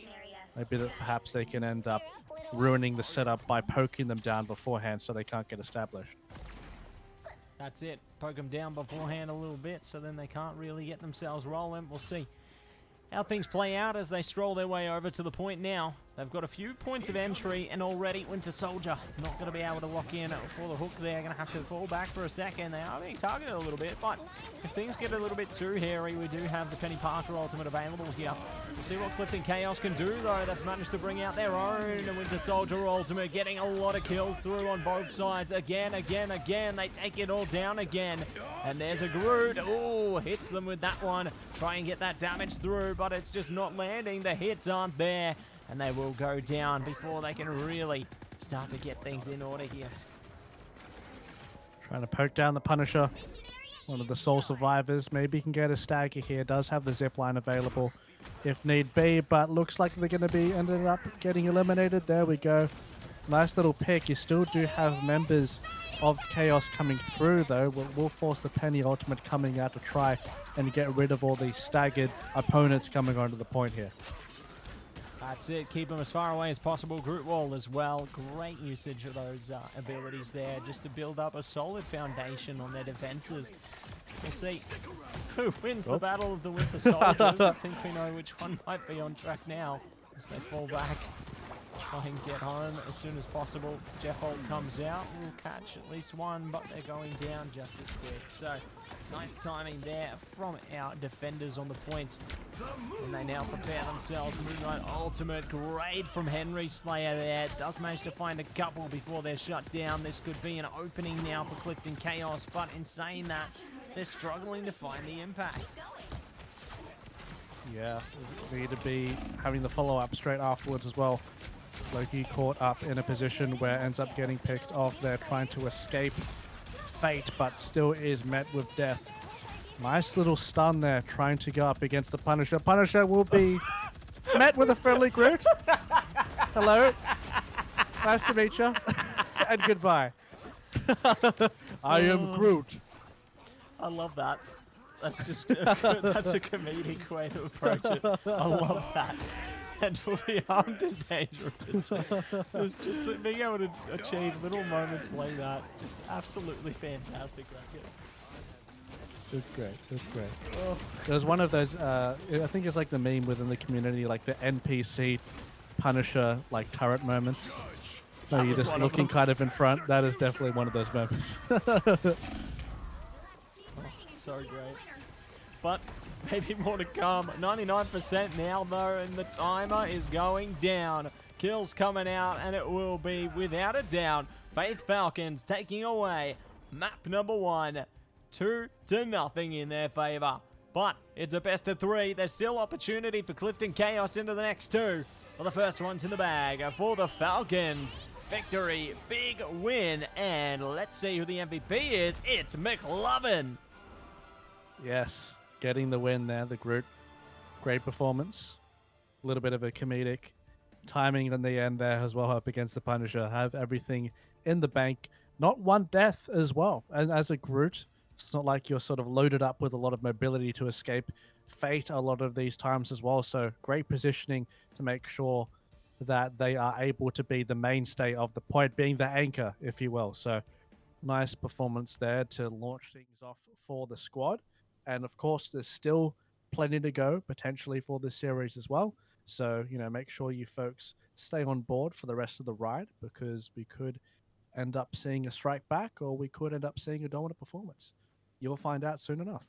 maybe that perhaps they can end up ruining the setup by poking them down beforehand so they can't get established. That's it. Poke them down beforehand a little bit so then they can't really get themselves rolling. We'll see how things play out as they stroll their way over to the point now. They've got a few points of entry, and already Winter Soldier not going to be able to lock in for the hook there. Going to have to fall back for a second. They are being targeted a little bit, but if things get a little bit too hairy, we do have the Penny Parker ultimate available here. We'll see what Clifton Chaos can do, though. They've managed to bring out their own Winter Soldier ultimate, getting a lot of kills through on both sides. Again. They take it all down again. And there's a Groot. Ooh, hits them with that one. Try and get that damage through, but it's just not landing. The hits aren't there. And they will go down before they can really start to get things in order here. Trying to poke down the Punisher. One of the sole survivors. Maybe he can get a stagger here. Does have the zipline available if need be, but looks like they're going to be ended up getting eliminated. There we go. Nice little pick. You still do have members of Chaos coming through, though. We'll force the Penny ultimate coming out to try and get rid of all these staggered opponents coming onto the point here. That's it. Keep them as far away as possible. Groot Wall as well. Great usage of those abilities there just to build up a solid foundation on their defenses. We'll see who wins the battle of the Winter Soldiers. I think we know which one might be on track now as they fall back. Try and get home as soon as possible. Jeff Holt comes out. We'll catch at least one, but they're going down just as quick. So, nice timing there from our defenders on the point. And they now prepare themselves. Moonlight ultimate. Great from Henry Slayer there. Does manage to find a couple before they're shut down. This could be an opening now for Clifton Chaos, but in saying that, they're struggling to find the impact. Yeah, we need to be having the follow-up straight afterwards as well. Loki caught up in a position where ends up getting picked off. They're trying to escape fate, but still is met with death. Nice little stun there, trying to go up against the Punisher. Punisher will be met with a friendly Groot. Hello. Nice to meet you. And goodbye. I am Groot. I love that. That's just that's a comedic way to approach it. I love that. And will be armed and dangerous. It's just being able to achieve little moments like that. Just absolutely fantastic. It's great. It's great. Oh. There's one of those, I think it's like the meme within the community, like the NPC Punisher like turret moments. So you're just looking kind of in front. That is definitely one of those moments. So great. But maybe more to come. 99% now though, and the timer is going down. Kills coming out, and it will be without a doubt Faith Falcons taking away map number 1, 2-0 in their favor. But it's a best of 3. There's still opportunity for Clifton Chaos into the next 2. Well, the first one's in the bag for the Falcons. Victory, big win, and let's see who the MVP is. It's McLovin. Yes, getting the win there, the Groot. Great performance. A little bit of a comedic timing in the end there as well up against the Punisher. Have everything in the bank. Not one death as well. And as a Groot, it's not like you're sort of loaded up with a lot of mobility to escape fate a lot of these times as well. So great positioning to make sure that they are able to be the mainstay of the point, being the anchor, if you will. So nice performance there to launch things off for the squad. And of course, there's still plenty to go potentially for this series as well. So, you know, make sure you folks stay on board for the rest of the ride, because we could end up seeing a strike back, or we could end up seeing a dominant performance. You'll find out soon enough.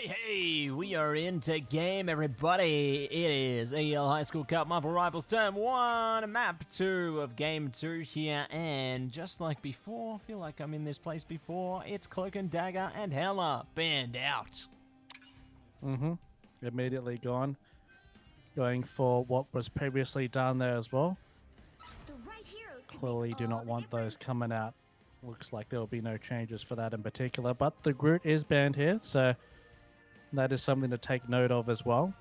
Hey, we are into game, everybody. It is AEL High School Cup Marvel Rivals Term 1, Map 2 of Game 2 here. And just like before, I feel like I'm in this place before, it's Cloak and Dagger and Hella banned out. Immediately gone. Going for what was previously done there as well. The right heroes can Clearly make do all not the want those difference. coming out. Looks like there will be no changes for that in particular. But the Groot is banned here, so that is something to take note of as well.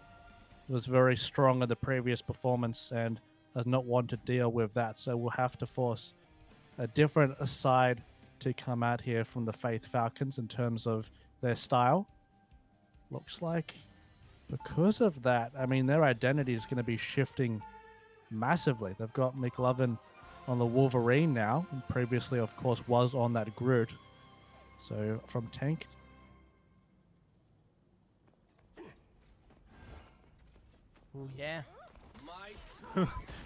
It was very strong in the previous performance and does not want to deal with that. So we'll have to force a different side to come out here from the Faith Falcons in terms of their style. Looks like because of that, I mean, their identity is going to be shifting massively. They've got McLovin on the Wolverine now, and previously, of course, was on that Groot. So from tank. Oh, yeah.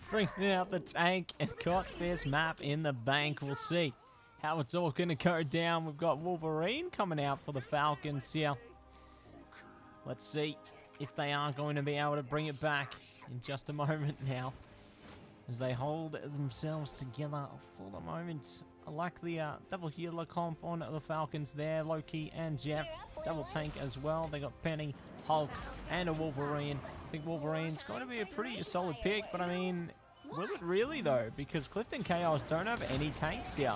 Bringing out the tank and got this map in the bank. We'll see how it's all going to go down. We've got Wolverine coming out for the Falcons here. Let's see if they are going to be able to bring it back in just a moment now, as they hold themselves together for the moment. I like the double healer comp on the Falcons there. Loki and Jeff. Double tank as well. They got Penny, Hulk, and a Wolverine. I think Wolverine's going to be a pretty solid pick, but I mean, will it really though? Because Clifton Chaos don't have any tanks here.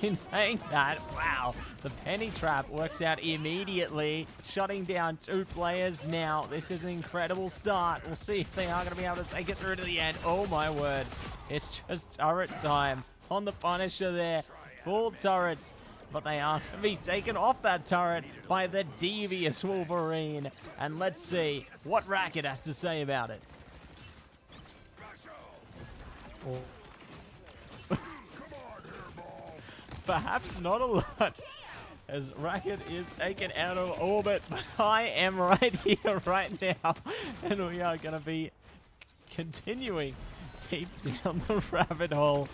In saying that, wow, the Penny Trap works out immediately, shutting down 2 players now. This is an incredible start. We'll see if they are going to be able to take it through to the end. Oh my word, it's just turret time on the Punisher there. Full turrets, but they are going to be taken off that turret by the devious Wolverine. And let's see what Racquet has to say about it. Perhaps not a lot, as Racquet is taken out of orbit, but I am right here, right now, and we are going to be continuing deep down the rabbit hole.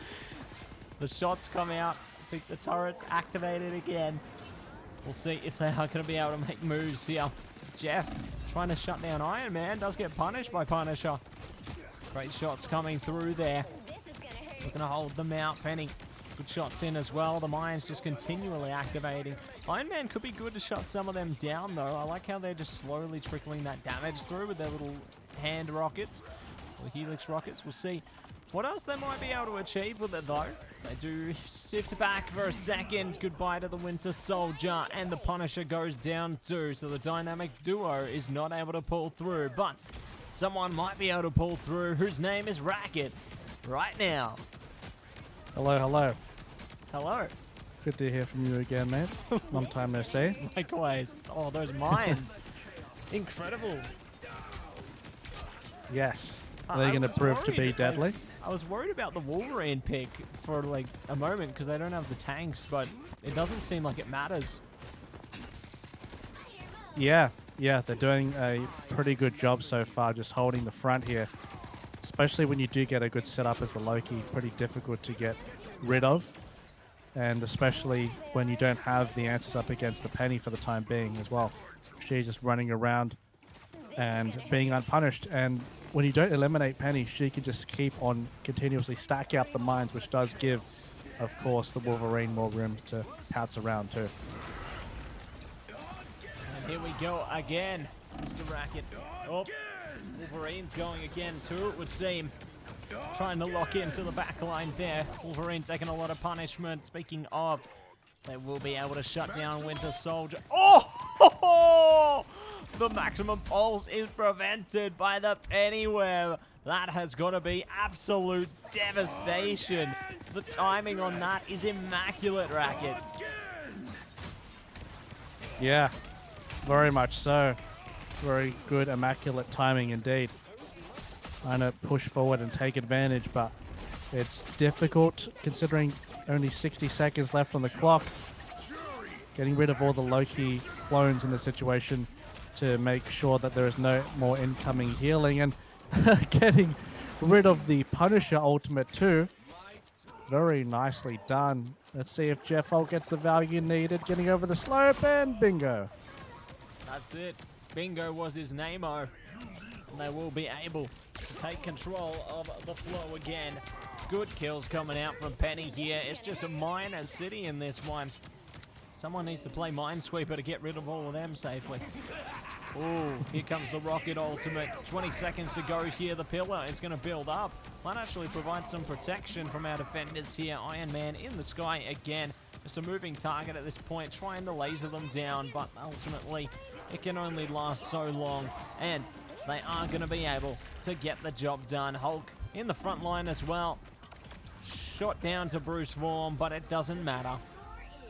The shots come out. I think the turret's activated again. We'll see if they are going to be able to make moves here. Jeff trying to shut down Iron Man, does get punished by Punisher. Great shots coming through there. Looking to hold them out. Penny, good shots in as well. The mine's just continually activating. Iron Man could be good to shut some of them down, though. I like how they're just slowly trickling that damage through with their little hand rockets, or helix rockets. We'll see what else they might be able to achieve with it, though. They do sift back for a second. Goodbye to the Winter Soldier, and the Punisher goes down too. So the dynamic duo is not able to pull through, but someone might be able to pull through, whose name is Racquet, right now. Hello, hello. Hello. Good to hear from you again, mate. Long time no see. Likewise. Oh, those mines. Incredible. Yes. I- Are they I going to was prove to be worried, deadly? I was worried about the Wolverine pick for like a moment because they don't have the tanks, but it doesn't seem like it matters. Yeah, they're doing a pretty good job so far, just holding the front here. Especially when you do get a good setup as the Loki, pretty difficult to get rid of. And especially when you don't have the answers up against the Penny for the time being as well. She's just running around and being unpunished. And when you don't eliminate Penny, she can just keep on continuously stacking up the mines, which does give, of course, the Wolverine more room to pounce around too. And here we go again, Mr. Racquet. Oh, Wolverine's going again too, it would seem. Trying to lock into the back line there. Wolverine taking a lot of punishment. Speaking of, they will be able to shut down Winter Soldier. Oh! The maximum pulse is prevented by the Pennyweb. That has got to be absolute devastation. The timing on that is immaculate, Racquet. Yeah, very much so. Very good, immaculate timing indeed. Trying to push forward and take advantage, but it's difficult considering only 60 seconds left on the clock. Getting rid of all the Loki clones in the situation to make sure that there is no more incoming healing, and getting rid of the Punisher ultimate too. Very nicely done. Let's see if Jeff Holt gets the value needed. Getting over the slope, and bingo. That's it. Bingo was his name-o. And they will be able to take control of the flow again. Good kills coming out from Penny here. It's just a minor city in this one. Someone needs to play Minesweeper to get rid of all of them safely. Ooh, here comes the Rocket Ultimate. 20 seconds to go here. The pillar is going to build up. Might actually provide some protection from our defenders here. Iron Man in the sky again. Just a moving target at this point, trying to laser them down, but ultimately it can only last so long. And they are going to be able to get the job done. Hulk in the front line as well. Shot down to Bruce Vorm, but it doesn't matter.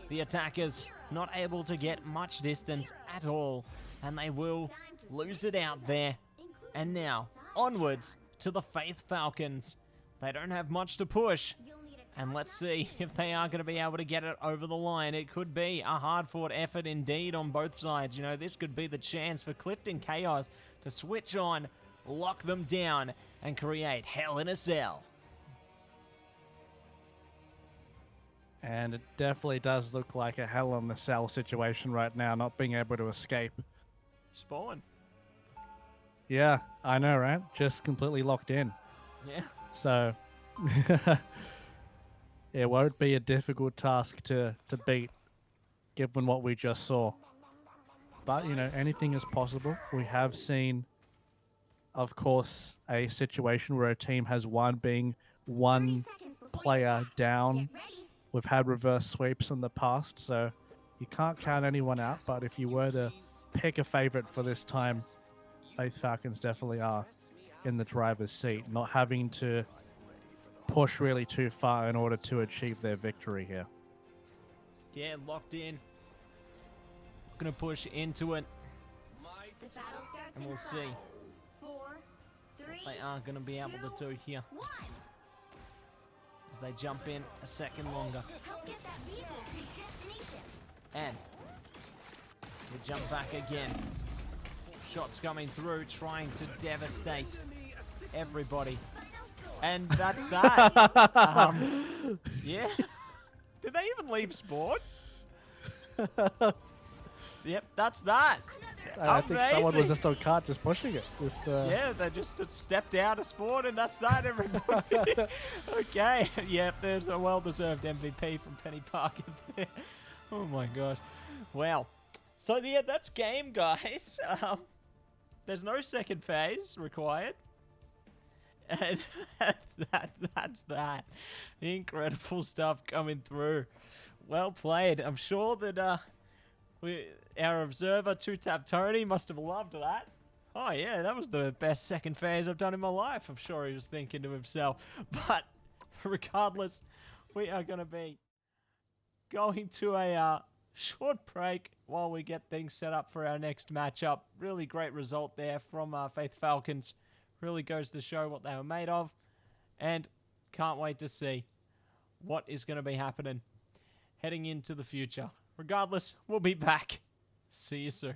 The attackers not able to get much distance at all, and they will lose it out there. And now, onwards to the Faith Falcons. They don't have much to push, and let's see if they are going to be able to get it over the line. It could be a hard-fought effort indeed on both sides. You know, this could be the chance for Clifton Chaos to switch on, lock them down, and create Hell in a Cell. And it definitely does look like a Hell in the Cell situation right now, not being able to escape. Spawn. Yeah, I know, right? Just completely locked in. Yeah. So, it won't be a difficult task to beat, given what we just saw. But, you know, anything is possible. We have seen, of course, a situation where a team has won being one player down. We've had reverse sweeps in the past, so you can't count anyone out. But if you were to pick a favorite for this time, Faith Falcons definitely are in the driver's seat, not having to push really too far in order to achieve their victory here. Yeah, locked in. Gonna push into it, and we'll see what they are gonna be able to do here as they jump in a second longer. And we jump back again. Shots coming through, trying to devastate everybody. And that's that. Yeah. Did they even leave Spawn? Yep, that's that. I think someone was just on cart just pushing it. Yeah, they just stepped out of Spawn, and that's that, everybody. Okay. Yep, there's a well-deserved MVP from Penny Parker there. Oh my gosh. Wow. So yeah, that's game, guys. There's no second phase required. And that's that. Incredible stuff coming through. Well played. I'm sure that our observer, TwoTapTony, must have loved that. Oh yeah, that was the best second phase I've done in my life. I'm sure he was thinking to himself. But regardless, we are going to be going to a short break while we get things set up for our next matchup. Really great result there from Faith Falcons. Really goes to show what they were made of. And can't wait to see what is going to be happening heading into the future. Regardless, we'll be back. See you soon.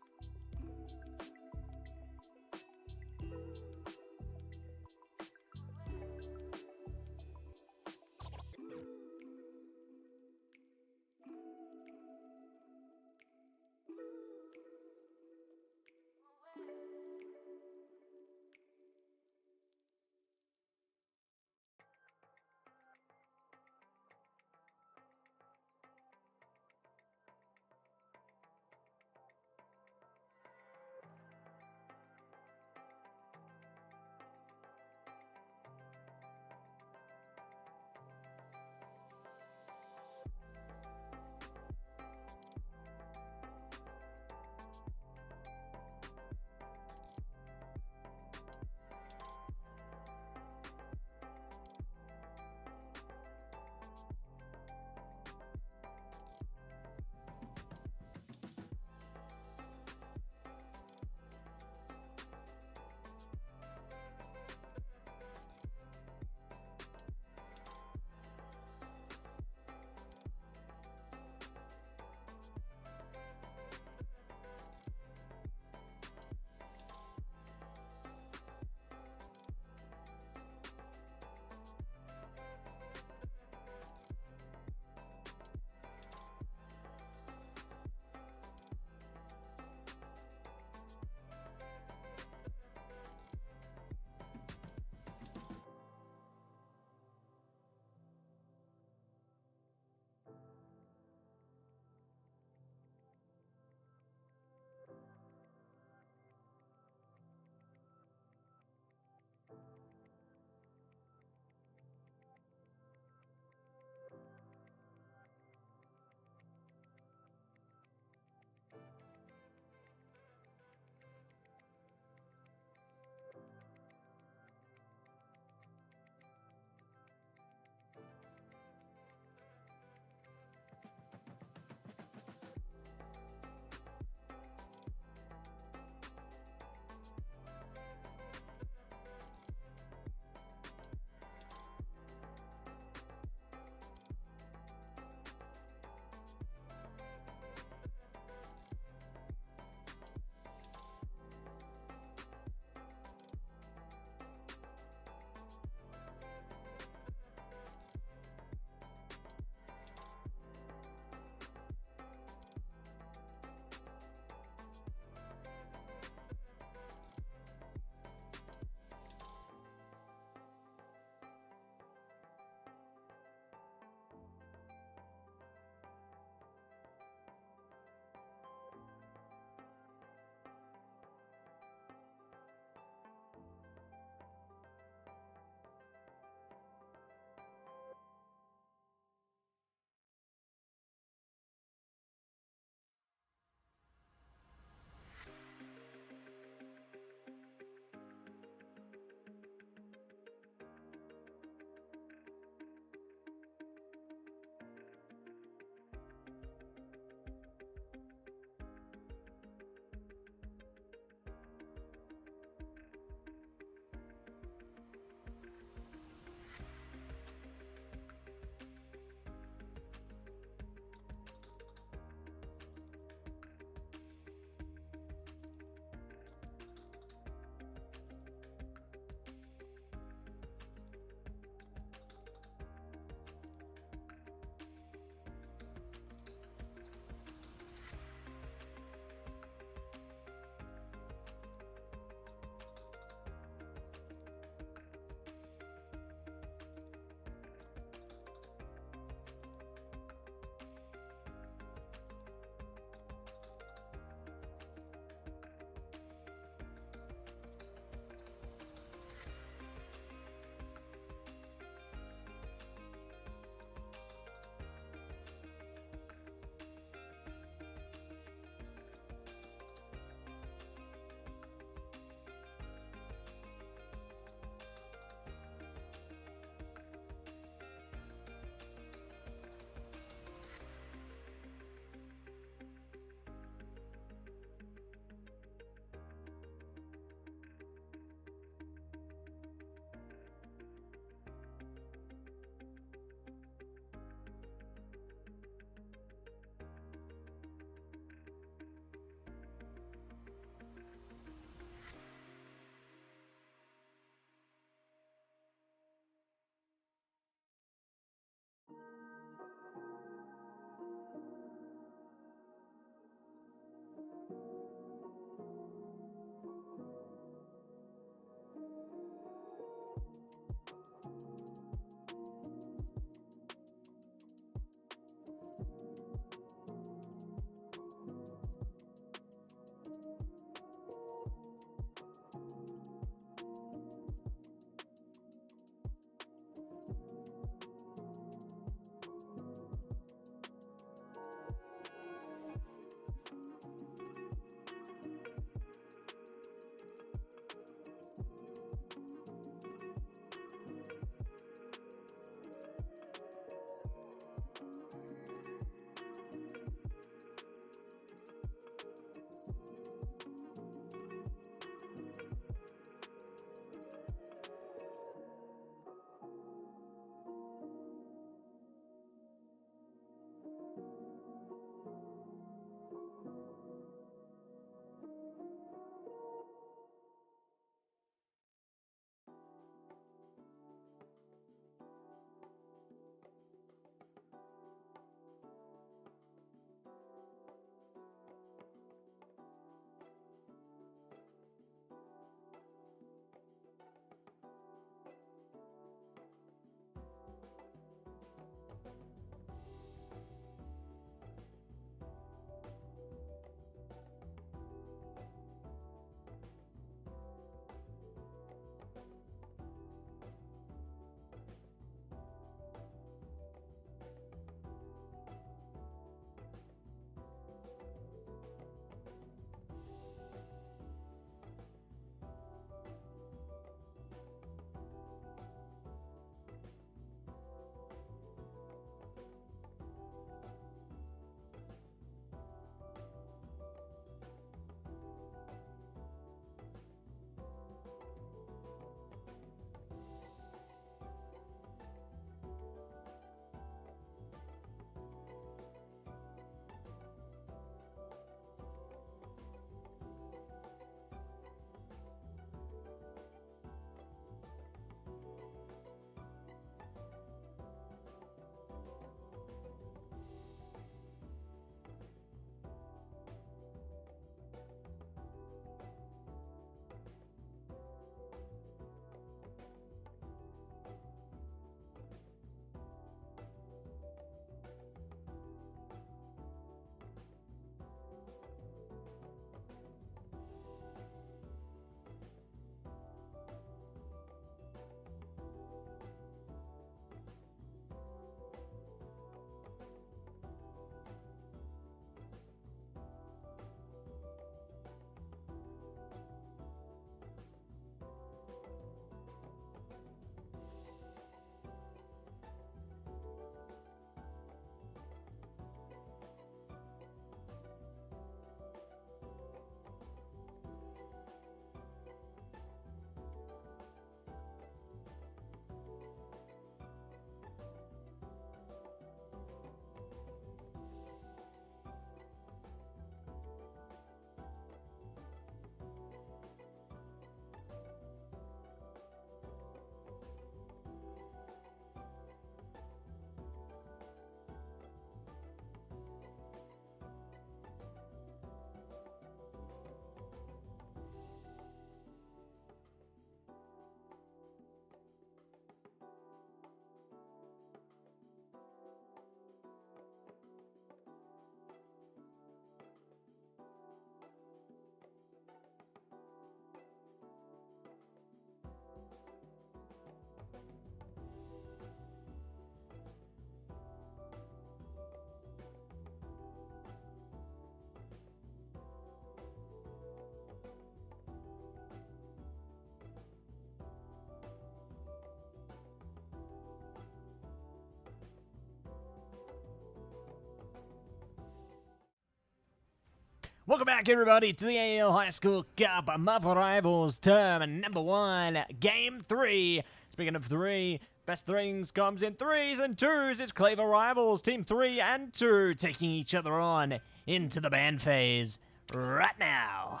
Welcome back, everybody, to the AEL High School Cup Marvel Rivals Term number 1, Game 3. Speaking of 3, best things comes in 3s and 2s. It's Clever Rivals, Team 3 and 2, taking each other on into the band phase right now.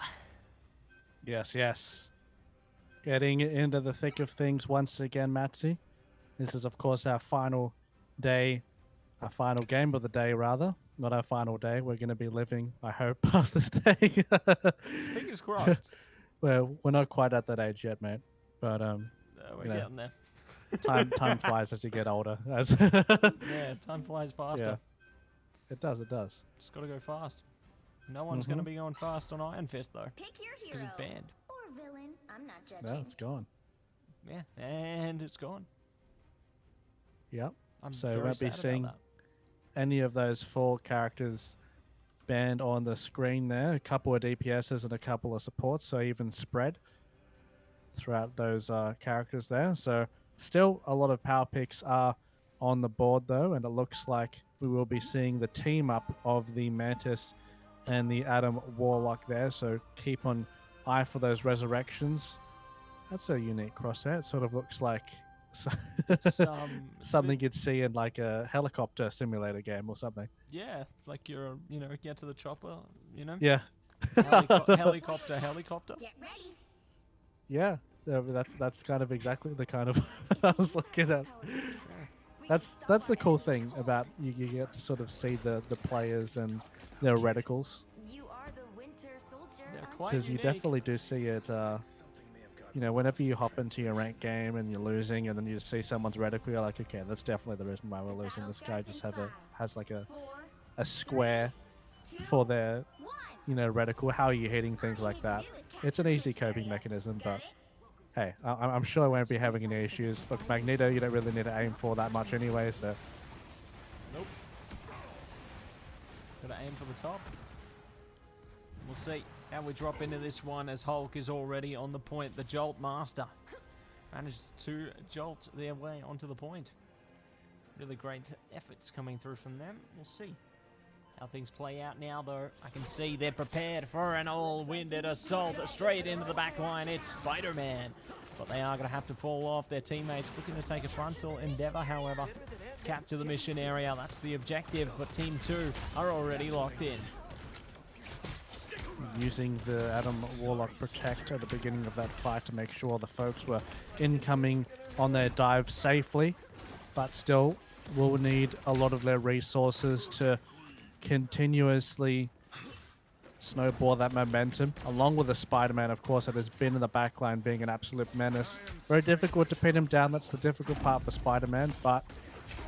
Yes, yes. Getting into the thick of things once again, Matsy. This is, of course, our final day, our final game of the day, rather. Not our final day. We're going to be living, I hope, past this day. Fingers crossed. Well, we're not quite at that age yet, mate. But We're you know, getting there. time flies as you get older. As Yeah, time flies faster. Yeah. It does, it does. Just got to go fast. No one's going to be going fast on Iron Fist, though, Pick your because hero. it's banned. Or villain. I'm not judging. No, it's gone. Yeah, and it's gone. Yep. I'm So we very won't be sad seeing about any of those 4 characters banned on the screen there. A couple of DPSs and a couple of supports, so even spread throughout those characters there. So still a lot of power picks are on the board though, and it looks like we will be seeing the team up of the Mantis and the Adam Warlock there. So keep an eye for those resurrections. That's a unique crosshair. It sort of looks like that. It's a something bit- you'd see in like a helicopter simulator game or something. Yeah, like you're, get to the chopper, Yeah. helicopter. Get ready. Yeah, that's kind of exactly the kind of I was looking at. That's the cool thing about you get to sort of see the players and their reticles, You are the Winter Soldier. They're aren't quite because you unique. definitely do see it. Whenever you hop into your ranked game and you're losing, and then you see someone's reticle, you're like, okay, that's definitely the reason why we're losing. This guy just has like a square for their reticle. How are you hitting things like that? It's an easy coping mechanism, but hey, I'm sure I won't be having any issues. Look, Magneto, you don't really need to aim for that much anyway, so Nope. Gotta aim for the top. We'll see how we drop into this one as Hulk is already on the point. The Jolt Master manages to jolt their way onto the point. Really great efforts coming through from them. We'll see how things play out now, though. I can see they're prepared for an all-winded assault straight into the back line. It's Spider-Man. But they are going to have to fall off. Their teammates looking to take a frontal endeavor, however. Capture the mission area. That's the objective. But Team 2 are already locked in. using the Adam Warlock Protect at the beginning of that fight to make sure the folks were incoming on their dive safely, but still will need a lot of their resources to continuously snowball that momentum, along with the Spider-Man, of course, that has been in the backline being an absolute menace. Very difficult to pin him down. That's the difficult part for Spider-Man, but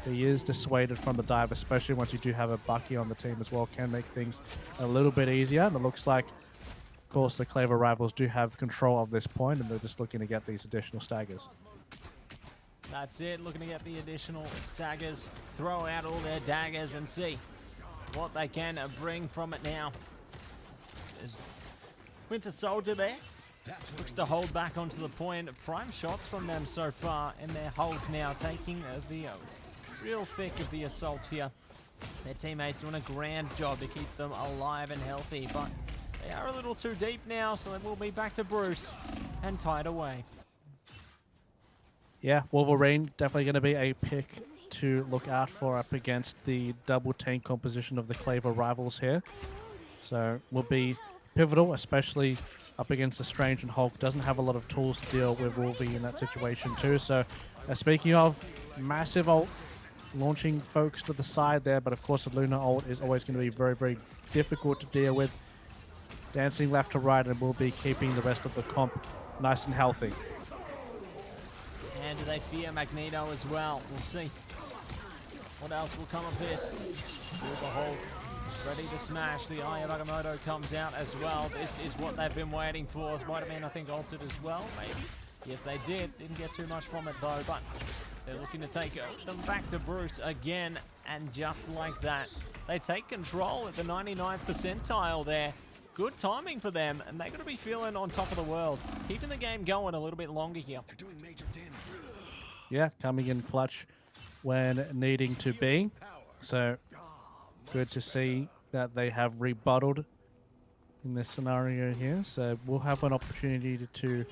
he is dissuaded from the dive, especially once you do have a Bucky on the team as well. Can make things a little bit easier, and it looks like, of course, the Clever Rivals do have control of this point, and they're just looking to get these additional staggers. That's it, looking to get the additional staggers, throw out all their daggers and see what they can bring from it now. There's Winter Soldier there. Looks to hold back onto the point. Prime shots from them so far, and their Hulk now taking the real thick of the assault here. Their teammates doing a grand job to keep them alive and healthy, but they are a little too deep now, so they will be back to Bruce and tied away. Yeah, Wolverine definitely going to be a pick to look out for up against the double tank composition of the Clever Rivals here. So will be pivotal, especially up against the Strange, and Hulk doesn't have a lot of tools to deal with Wolverine in that situation too. So speaking of massive ult, launching folks to the side there, but of course the Lunar ult is always going to be very, very difficult to deal with. Dancing left to right, and will be keeping the rest of the comp nice and healthy. And do they fear Magneto as well? We'll see. What else will come of this? The Hulk ready to smash. The Eye of Agamotto comes out as well. This is what they've been waiting for. Spider-Man, I think, altered as well, maybe. Yes, they did. Didn't get too much from it, though, but they're looking to take them back to Bruce again. And just like that, they take control at the 99th percentile there. Good timing for them, and they're going to be feeling on top of the world. Keeping the game going a little bit longer here. Yeah, coming in clutch when needing to be. So good to see that they have rebutted in this scenario here. So we'll have an opportunity to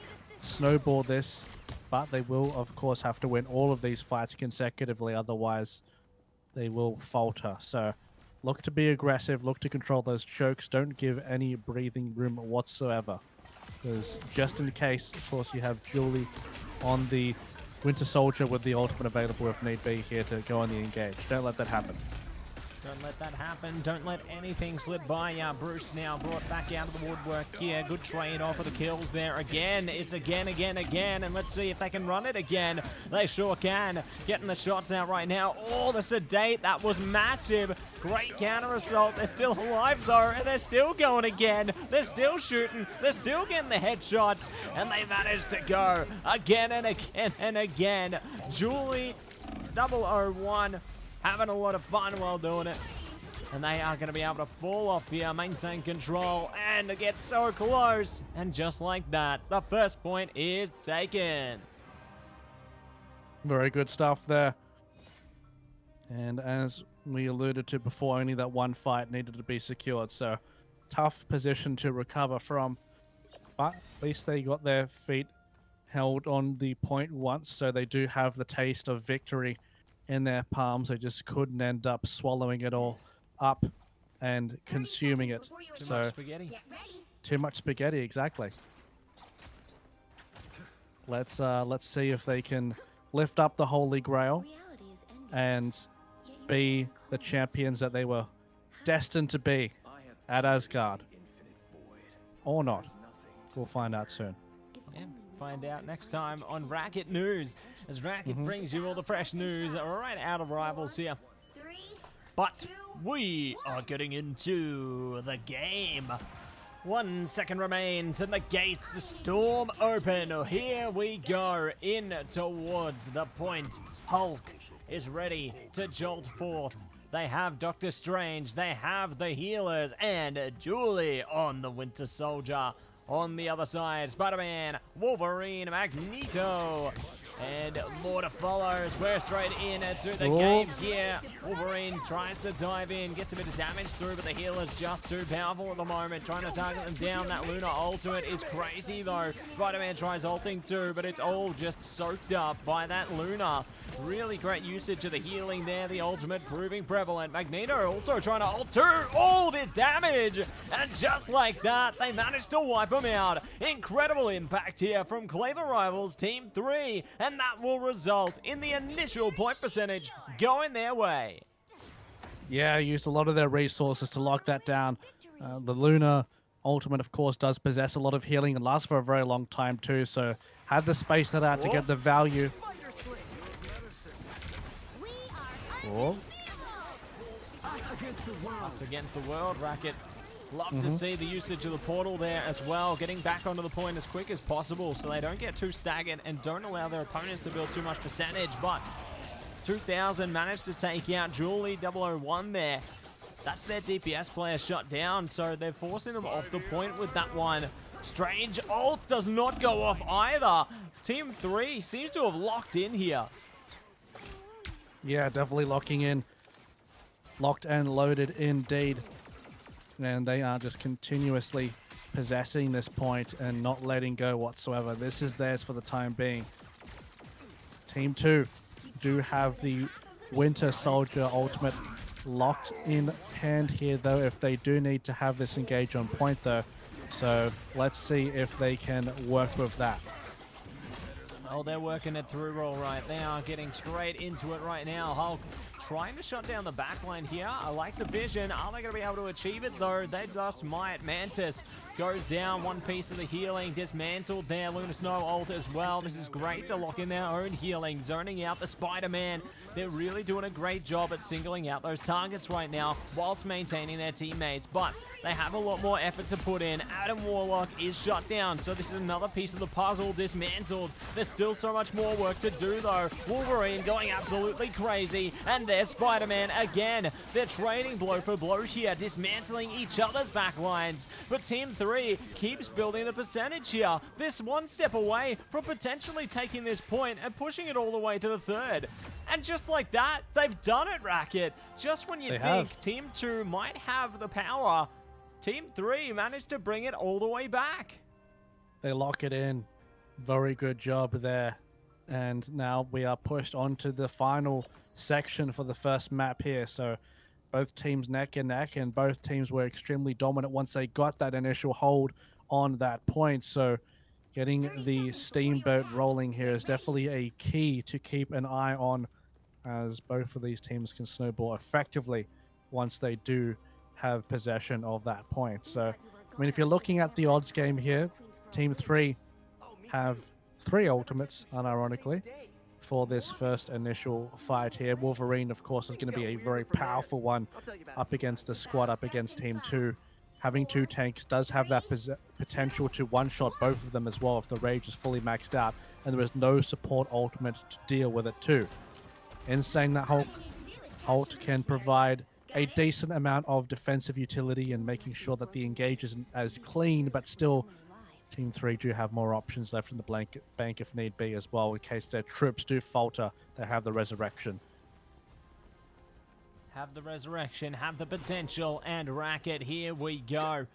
snowball this, but they will, of course, have to win all of these fights consecutively. Otherwise, they will falter. So look to be aggressive. Look to control those chokes. Don't give any breathing room whatsoever. Because just in case, of course, you have Julie on the Winter Soldier with the ultimate available if need be here to go on the engage. Don't let that happen. Don't let that happen. Don't let anything slip by ya. Bruce now brought back out of the woodwork here. Good trade off of the kills there. Again, it's again. And let's see if they can run it again. They sure can. Getting the shots out right now. Oh, the sedate. That was massive. Great counter assault. They're still alive though, and they're still going again. They're still shooting. They're still getting the headshots, and they managed to go again and again and again. Julie 001 having a lot of fun while doing it. And they are going to be able to fall off here, maintain control, and get so close. And just like that, the first point is taken. Very good stuff there. And as we alluded to before, only that one fight needed to be secured. So tough position to recover from. But at least they got their feet held on the point once. So they do have the taste of victory in their palms. They just couldn't end up swallowing it all up and consuming it. Too much spaghetti. Too much spaghetti, exactly. Let's see if they can lift up the Holy Grail and be the champions that they were destined to be at Asgard. Or not. We'll find out soon. Yeah, find out next time on Racquet News, as Racquet brings you all the fresh news right out of Rivals here. But we are getting into the game. 1 second remains and the gates storm open. Here we go in towards the point. Hulk is ready to jolt forth. They have Doctor Strange, they have the healers, and Julie on the Winter Soldier. On the other side, Spider-Man, Wolverine, Magneto, and more to follow. We're straight into the game here. Wolverine tries to dive in, gets a bit of damage through, but the healer's just too powerful at the moment. Trying to target them down. That Luna ultimate is crazy though. Spider-Man tries ulting too, but it's all just soaked up by that Luna. Really great usage of the healing there. The ultimate proving prevalent. Magneto also trying to ult too. Oh, the damage! And just like that, they managed to wipe them out. Incredible impact here from Clever Rivals Team 3. And that will result in the initial point percentage going their way. Yeah, used a lot of their resources to lock that down. The Luna ultimate, of course, does possess a lot of healing and lasts for a very long time too. So had to space that out to get the value. Oh. Us against the world, Racquet. Love to see the usage of the portal there as well, getting back onto the point as quick as possible so they don't get too staggered and don't allow their opponents to build too much percentage. But 2000 managed to take out Julie 001 there. That's their DPS player shut down, so they're forcing them off the point with that one. Strange ult does not go off either. Team 3 seems to have locked in here. Yeah, definitely locking in. Locked and loaded indeed. And they are just continuously possessing this point and not letting go whatsoever. This is theirs for the time being. Team 2 do have the Winter Soldier ultimate locked in hand here, though, if they do need to have this engage on point, though. So let's see if they can work with that. Oh, they're working it through all right. They are getting straight into it right now. Hulk trying to shut down the backline here. I like the vision. Are they going to be able to achieve it, though? They just might. Mantis goes down. One piece of the healing dismantled there. Luna Snow ult as well. This is great to lock in their own healing. Zoning out the Spider-Man. They're really doing a great job at singling out those targets right now whilst maintaining their teammates. But they have a lot more effort to put in. Adam Warlock is shut down, so this is another piece of the puzzle dismantled. There's still so much more work to do, though. Wolverine going absolutely crazy, and there's Spider-Man again. They're trading blow for blow here, dismantling each other's backlines. But Team 3 keeps building the percentage here. This one step away from potentially taking this point and pushing it all the way to the third. And just like that, they've done it, Racquet. Just when you think Team 2 might have the power, Team 3 managed to bring it all the way back. They lock it in. Very good job there. And now we are pushed on to the final section for the first map here. So both teams neck and neck, and both teams were extremely dominant once they got that initial hold on that point. So getting the steamboat rolling here is definitely a key to keep an eye on, as both of these teams can snowball effectively once they do have possession of that point. So, I mean, if you're looking at the odds game here, Team 3 have 3 ultimates, unironically, for this first initial fight here. Wolverine, of course, is going to be a very powerful one up against the squad, up against Team 2. Having 2 tanks does have that potential to one-shot both of them as well if the Rage is fully maxed out, and there is no support ultimate to deal with it too. In saying that, Holt can provide a decent amount of defensive utility and making sure that the engage isn't as clean, but still Team 3 do have more options left in the bank if need be as well, in case their troops do falter. They have the resurrection. Have the resurrection, have the potential, and Racquet, here we go.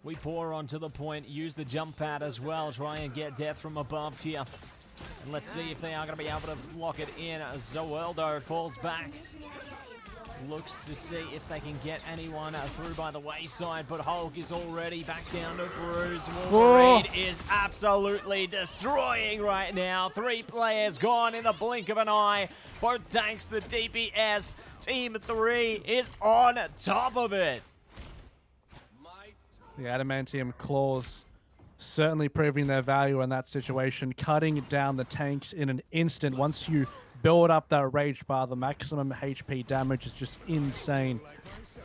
We pour onto the point, use the jump pad as well, try and get death from above here. And let's see if they are going to be able to lock it in. Zoeldo falls back. Looks to see if they can get anyone through by the wayside, but Hulk is already back down to Bruce. Wolverine is absolutely destroying right now. 3 players gone in the blink of an eye. Both tanks, the DPS. Team 3 is on top of it. The Adamantium Claws certainly proving their value in that situation, cutting down the tanks in an instant. Once you build up that rage bar, the maximum HP damage is just insane.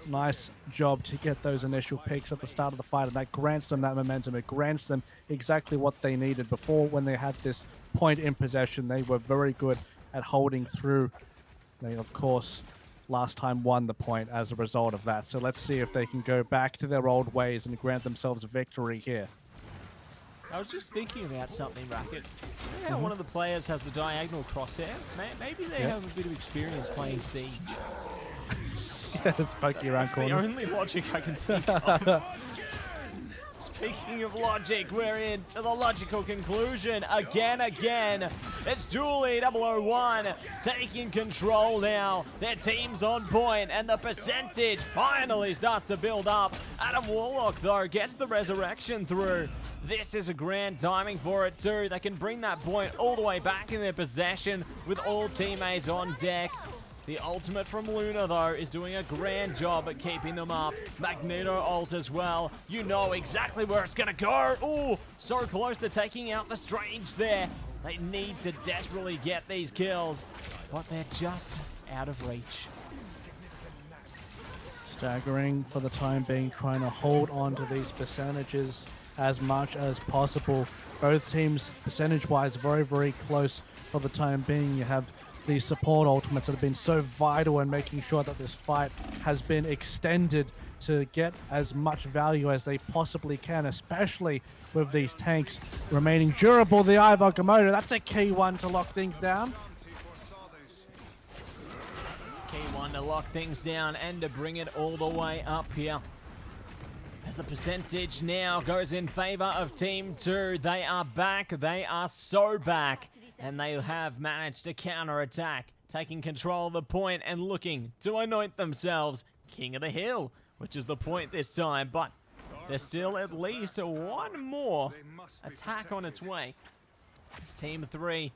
Nice job to get those initial picks at the start of the fight, and that grants them that momentum. It grants them exactly what they needed. Before, when they had this point in possession, they were very good at holding through. They, of course, last time won the point as a result of that. So let's see if they can go back to their old ways and grant themselves a victory here. I was just thinking about something, Racquet. You know how one of the players has the diagonal crosshair? Maybe they have a bit of experience playing Siege. It's pokey around corners. The only logic I can think of. Speaking of logic, we're into the logical conclusion again. It's Julie 001 taking control now. Their team's on point, and the percentage finally starts to build up. Adam Warlock, though, gets the resurrection through. This is a grand timing for it, too. They can bring that point all the way back in their possession with all teammates on deck. The ultimate from Luna, though, is doing a grand job at keeping them up. Magneto ult as well. You know exactly where it's going to go. Ooh, so close to taking out the Strange there. They need to desperately get these kills, but they're just out of reach. Staggering for the time being, trying to hold on to these percentages as much as possible. Both teams, percentage-wise, very, very close for the time being. You have these support ultimates that have been so vital in making sure that this fight has been extended to get as much value as they possibly can, especially with these tanks remaining durable. The Eye of Agamotto, that's a key one to lock things down. Key one to lock things down and to bring it all the way up here. As the percentage now goes in favor of Team 2. They are back. They are so back. And they have managed to counter-attack, taking control of the point and looking to anoint themselves King of the Hill, which is the point this time. But there's still at least one more attack on its way. It's Team 3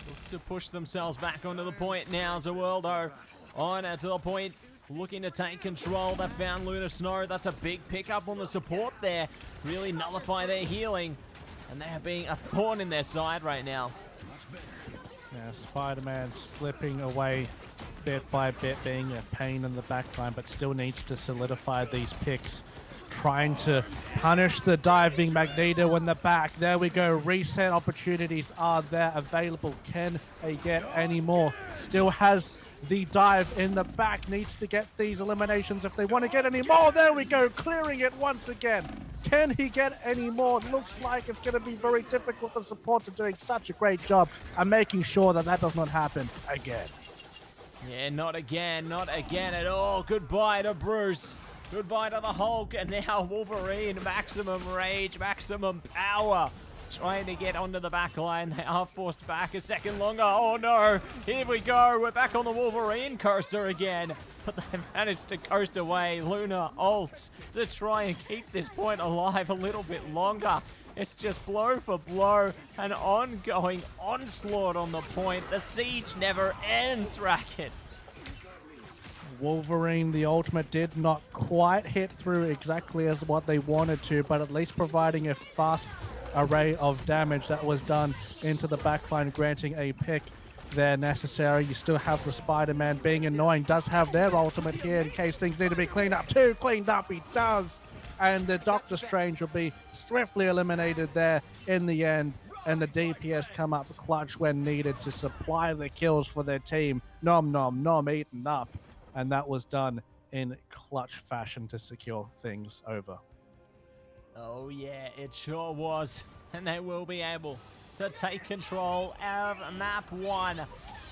look to push themselves back onto the point now. Zoeldo on to the point, looking to take control. They found Luna Snow. That's a big pickup on the support there. Really nullify their healing. And they're being a thorn in their side right now. Yeah, Spider-Man slipping away bit by bit, being a pain in the backline, but still needs to solidify these picks. Trying to punish the diving Magneto in the back. There we go. Reset opportunities are there available. Can they get any more? Still has the dive in the back. Needs to get these eliminations if they want to get any more. There we go. Clearing it once again. Can he get any more? Looks like it's going to be very difficult. The supports are doing such a great job at making sure that that does not happen again. Yeah, not again at all. Goodbye to Bruce. Goodbye to the Hulk, and now Wolverine, maximum rage, maximum power. Trying to get onto the back line. They are forced back a second longer. Oh no, here we go. We're back on the Wolverine coaster again. But they've managed to coast away. Luna ults to try and keep this point alive a little bit longer. It's just blow for blow, an ongoing onslaught on the point. The siege never ends, Racquet. Wolverine, the ultimate, did not quite hit through exactly as what they wanted to, but at least providing a fast array of damage that was done into the backline, granting a pick there necessary. You still have the Spider-Man being annoying, does have their ultimate here in case things need to be cleaned up too. Cleaned up he does, and the Doctor Strange will be swiftly eliminated there in the end, and the DPS come up clutch when needed to supply the kills for their team. Nom nom nom, eaten up, and that was done in clutch fashion to secure things over. Oh yeah, it sure was. And they will be able to take control of map 1. A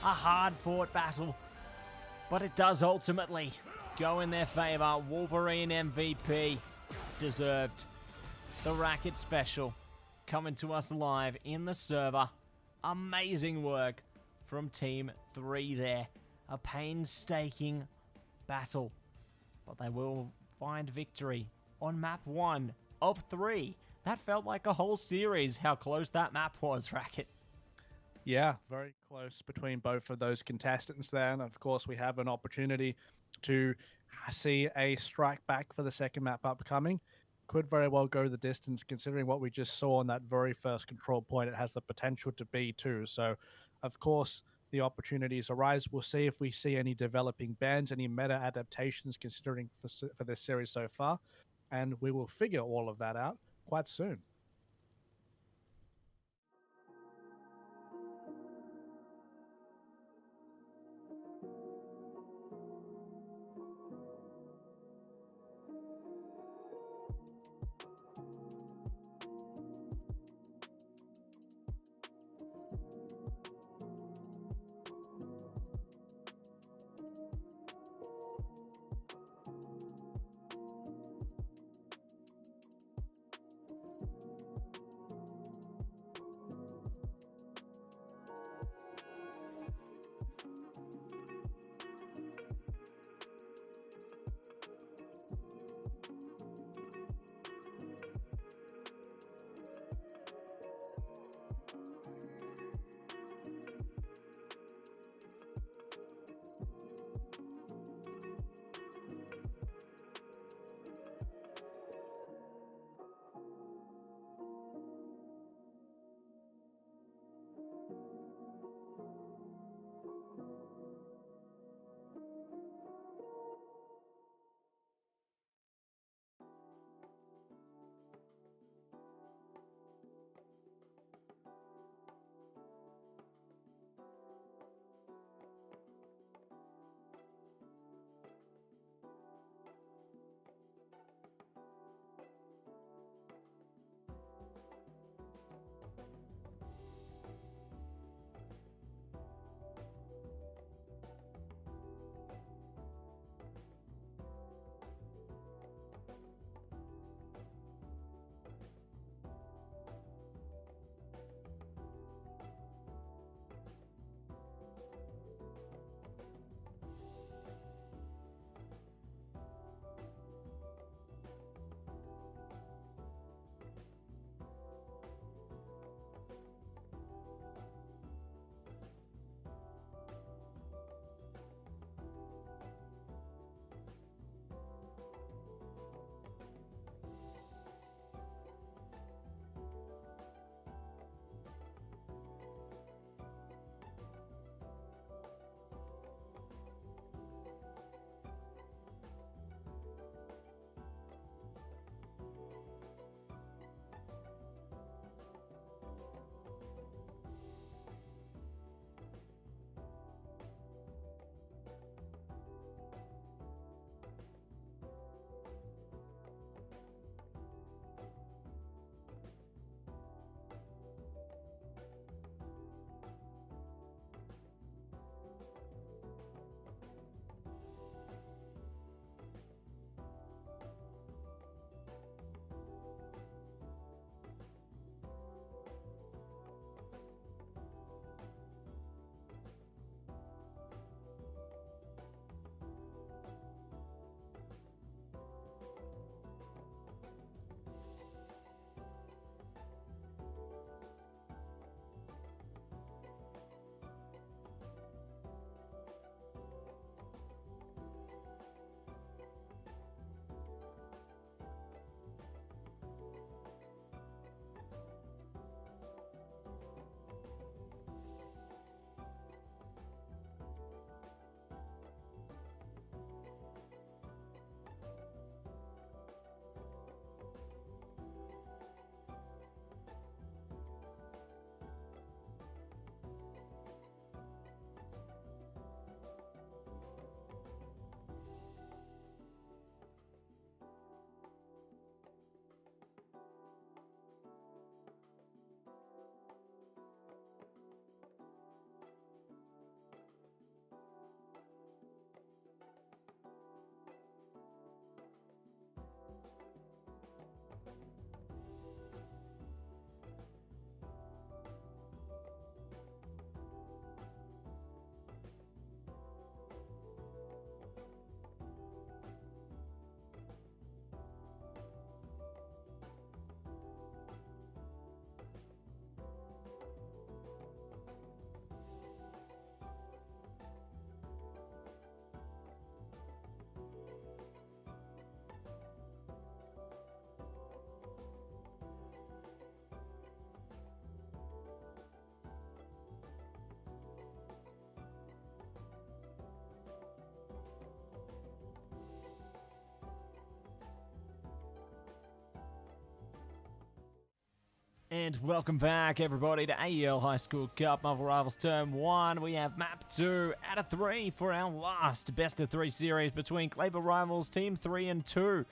hard-fought battle. But it does ultimately go in their favor. Wolverine MVP. Deserved. The Racquet special coming to us live in the server. Amazing work from Team 3 there. A painstaking battle. But they will find victory on map 1 of 3. That felt like a whole series, how close that map was, Racquet. Yeah, very close between both of those contestants there. And of course, we have an opportunity to see a strike back for the second map upcoming. Could very well go the distance, considering what we just saw on that very first control point. It has the potential to be too. So, of course, the opportunities arise. We'll see if we see any developing bans, any meta adaptations, considering for this series so far. And we will figure all of that out quite soon. And welcome back, everybody, to AEL High School Cup Marvel Rivals Term 1. We have Map 2 out of 3 for our last best of 3 series between Claver Rivals Team 3 and 2.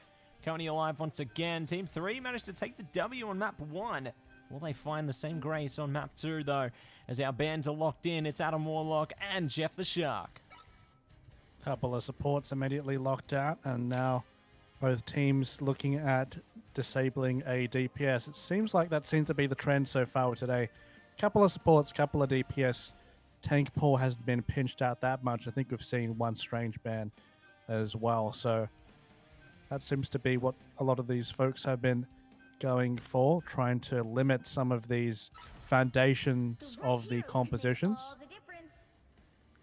Coming alive once again. Team 3 managed to take the W on Map 1. Will they find the same grace on Map 2, though? As our bands are locked in, it's Adam Warlock and Jeff the Shark. Couple of supports immediately locked out, and now both teams looking at disabling a DPS. It seems like that seems to be the trend so far today. Couple of supports, couple of DPS. Tank pool hasn't been pinched out that much. I think we've seen one strange ban as well. So that seems to be what a lot of these folks have been going for, trying to limit some of these foundations of the compositions.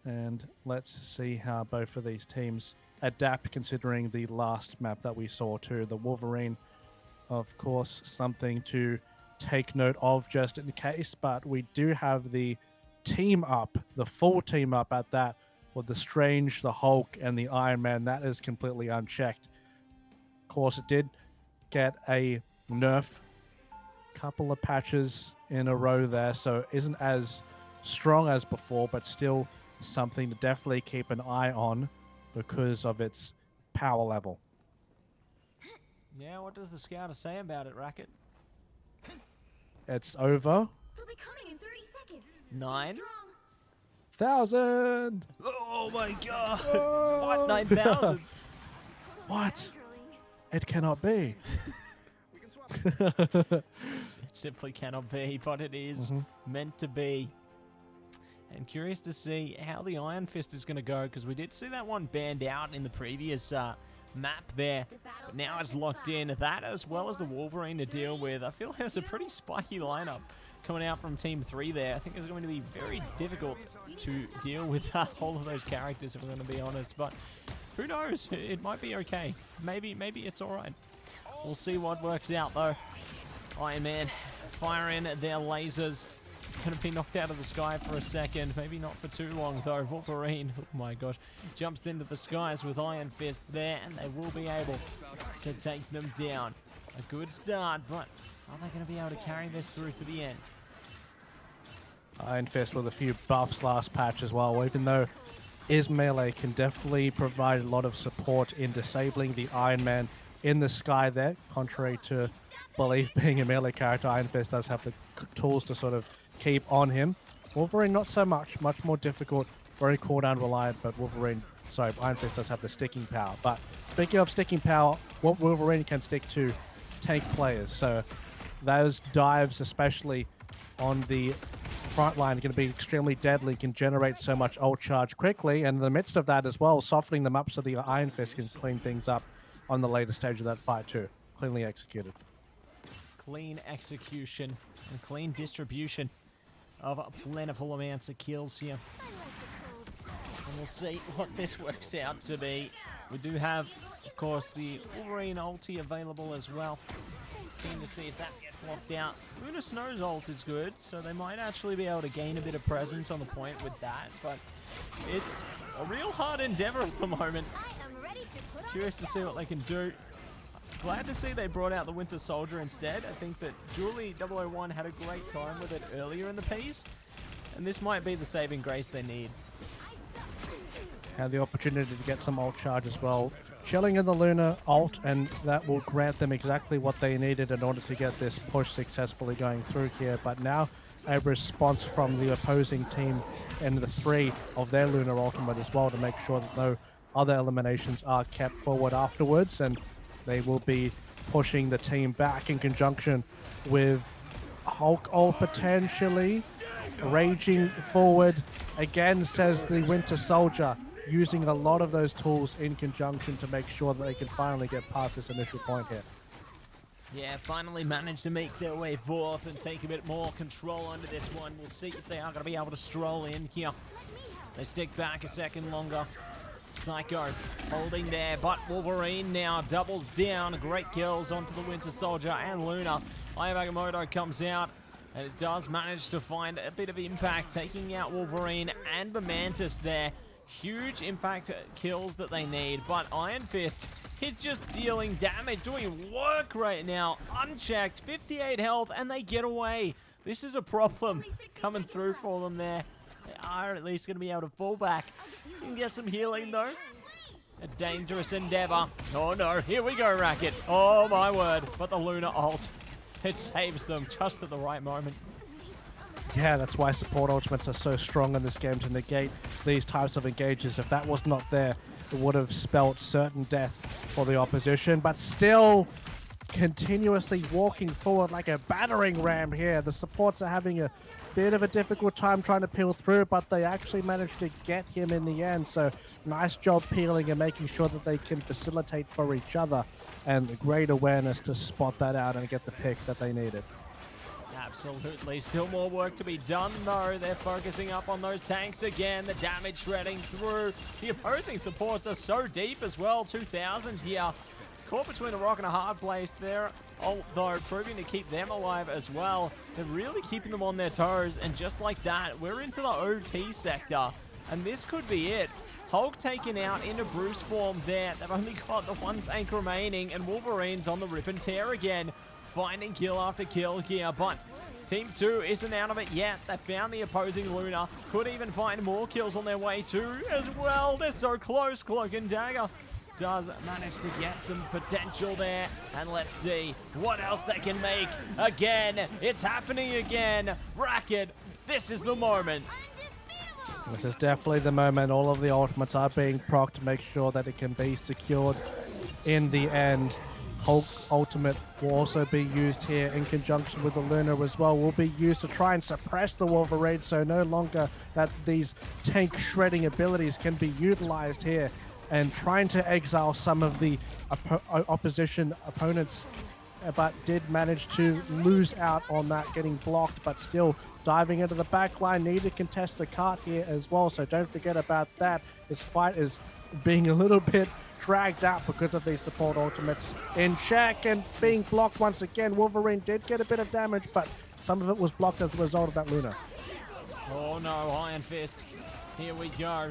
And let's see how both of these teams adapt, considering the last map that we saw too. The Wolverine, of course, something to take note of just in case, but we do have the team up, the full team up at that, with the Strange, the Hulk, and the Iron Man. That is completely unchecked. Of course, it did get a nerf, couple of patches in a row there, so isn't as strong as before, but still something to definitely keep an eye on because of its power level. Yeah, what does the scouter say about it, Racket? It's over. They'll be coming in 30 seconds. 9,000. Oh my god! Oh. What, 9,000? What? It cannot be. We can swap. It simply cannot be, but it is meant to be. And curious to see how the Iron Fist is going to go, because we did see that one banned out in the previous map there. But now it's locked in. That, as well as the Wolverine to deal with. I feel like it's a pretty spiky lineup coming out from Team 3 there. I think it's going to be very difficult to deal with all of those characters, if we're going to be honest. But who knows? It might be okay. Maybe it's all right. We'll see what works out, though. Iron Man firing their lasers. Going to be knocked out of the sky for a second. Maybe not for too long, though. Wolverine, oh my gosh, jumps into the skies with Iron Fist there, and they will be able to take them down. A good start, but are they going to be able to carry this through to the end? Iron Fist with a few buffs last patch as well, even though his melee can definitely provide a lot of support in disabling the Iron Man in the sky there. Contrary to belief being a melee character, Iron Fist does have the tools to sort of keep on him. Wolverine not so much more difficult, very cooldown reliant, but Iron Fist does have the sticking power. But speaking of sticking power, what Wolverine can stick to tank players, so those dives, especially on the front line, are going to be extremely deadly, can generate so much ult charge quickly, and in the midst of that as well, softening them up so the Iron Fist can clean things up on the later stage of that fight too. Cleanly executed. Clean execution and clean distribution of plentiful amounts of kills here. And we'll see what this works out to be. We do have, of course, the Wolverine ulti available as well. Keen to see if that gets locked out. Luna Snow's ult is good, so they might actually be able to gain a bit of presence on the point with that, but it's a real hard endeavor at the moment. Curious to see what they can do. Glad to see they brought out the Winter Soldier instead. I think that Julie 001 had a great time with it earlier in the piece, and this might be the saving grace they need. Had the opportunity to get some ult charge as well. Chilling in the Luna ult, and that will grant them exactly what they needed in order to get this push successfully going through here. But now a response from the opposing team and the 3 of their Luna ultimate as well to make sure that no other eliminations are kept forward afterwards, and they will be pushing the team back in conjunction with Hulk ult potentially. Raging forward again, says the Winter Soldier, using a lot of those tools in conjunction to make sure that they can finally get past this initial point here. Yeah, finally managed to make their way forth and take a bit more control under this one. We'll see if they are going to be able to stroll in here. They stick back a second longer. Psycho holding there, but Wolverine now doubles down. Great kills onto the Winter Soldier and Luna. Ayabagamotto comes out, and it does manage to find a bit of impact, taking out Wolverine and the Mantis there. Huge impact kills that they need, but Iron Fist He's just dealing damage, doing work right now. Unchecked, 58 health, and they get away. This is a problem coming through for them there. They are at least going to be able to fall back. And get some healing, though. A dangerous endeavor. Oh, no. Here we go, Racquet. Oh, my word. But the Luna ult, it saves them just at the right moment. Yeah, that's why support ultimates are so strong in this game to negate these types of engages. If that was not there, it would have spelt certain death for the opposition, but still continuously walking forward like a battering ram here. The supports are having a bit of a difficult time trying to peel through, but they actually managed to get him in the end. So nice job peeling and making sure that they can facilitate for each other, and great awareness to spot that out and get the pick that they needed. Absolutely. Still more work to be done, though. They're focusing up on those tanks again. The damage shredding through. The opposing supports are so deep as well. 2,000 here. Caught between a rock and a hard place there, although proving to keep them alive as well. They're really keeping them on their toes, and just like that, we're into the OT sector. And this could be it. Hulk taken out into Bruce form there. They've only got the one tank remaining, and Wolverine's on the rip and tear again. Finding kill after kill here, but Team 2 isn't out of it yet. They found the opposing Luna. Could even find more kills on their way too as well. They're so close. Cloak and Dagger does manage to get some potential there. And let's see what else they can make. Again, it's happening again. Racquet, this is the moment. This is definitely the moment. All of the ultimates are being procced to make sure that it can be secured in the end. Hulk ultimate will also be used here in conjunction with the Luna as well. Will be used to try and suppress the Wolverine, so no longer that these tank shredding abilities can be utilized here, and trying to exile some of the opposition opponents, but did manage to lose out on that, getting blocked, but still diving into the back line. Need to contest the cart here as well, so don't forget about that. This fight is being a little bit dragged out because of these support ultimates in check and being blocked once again. Wolverine did get a bit of damage, but some of it was blocked as a result of that Luna. Oh no, Iron Fist. Here we go.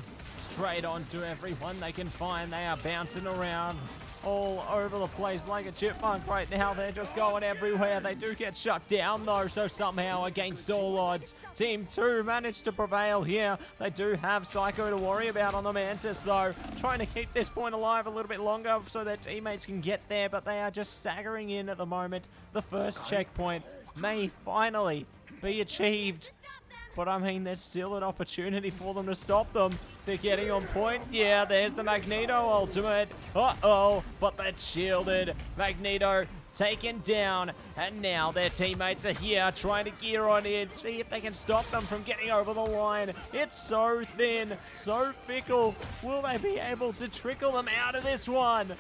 Straight onto everyone they can find. They are bouncing around all over the place like a chipmunk right now. They're just going everywhere. They do get shut down though, so somehow against all odds, Team 2 managed to prevail here. They do have Psycho to worry about on the Mantis though, trying to keep this point alive a little bit longer so their teammates can get there, but they are just staggering in at the moment. The first checkpoint may finally be achieved. But I mean, there's still an opportunity for them to stop them. They're getting on point. Yeah, there's the Magneto ultimate. Uh-oh, but that's shielded. Magneto taken down. And now their teammates are here trying to gear on in. See if they can stop them from getting over the line. It's so thin, so fickle. Will they be able to trickle them out of this one?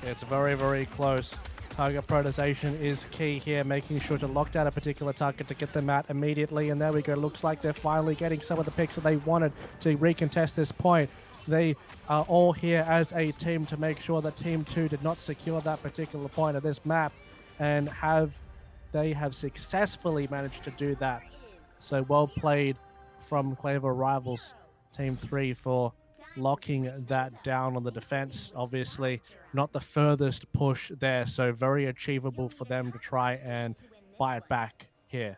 It's very, very close. Target prioritization is key here, making sure to lock down a particular target to get them out immediately. And there we go. Looks like they're finally getting some of the picks that they wanted to recontest this point. They are all here as a team to make sure that Team 2 did not secure that particular point of this map, and they have successfully managed to do that. So well played from Clever Rivals Team 3 for locking that down on the defense. Obviously not the furthest push there, so very achievable for them to try and buy it back here.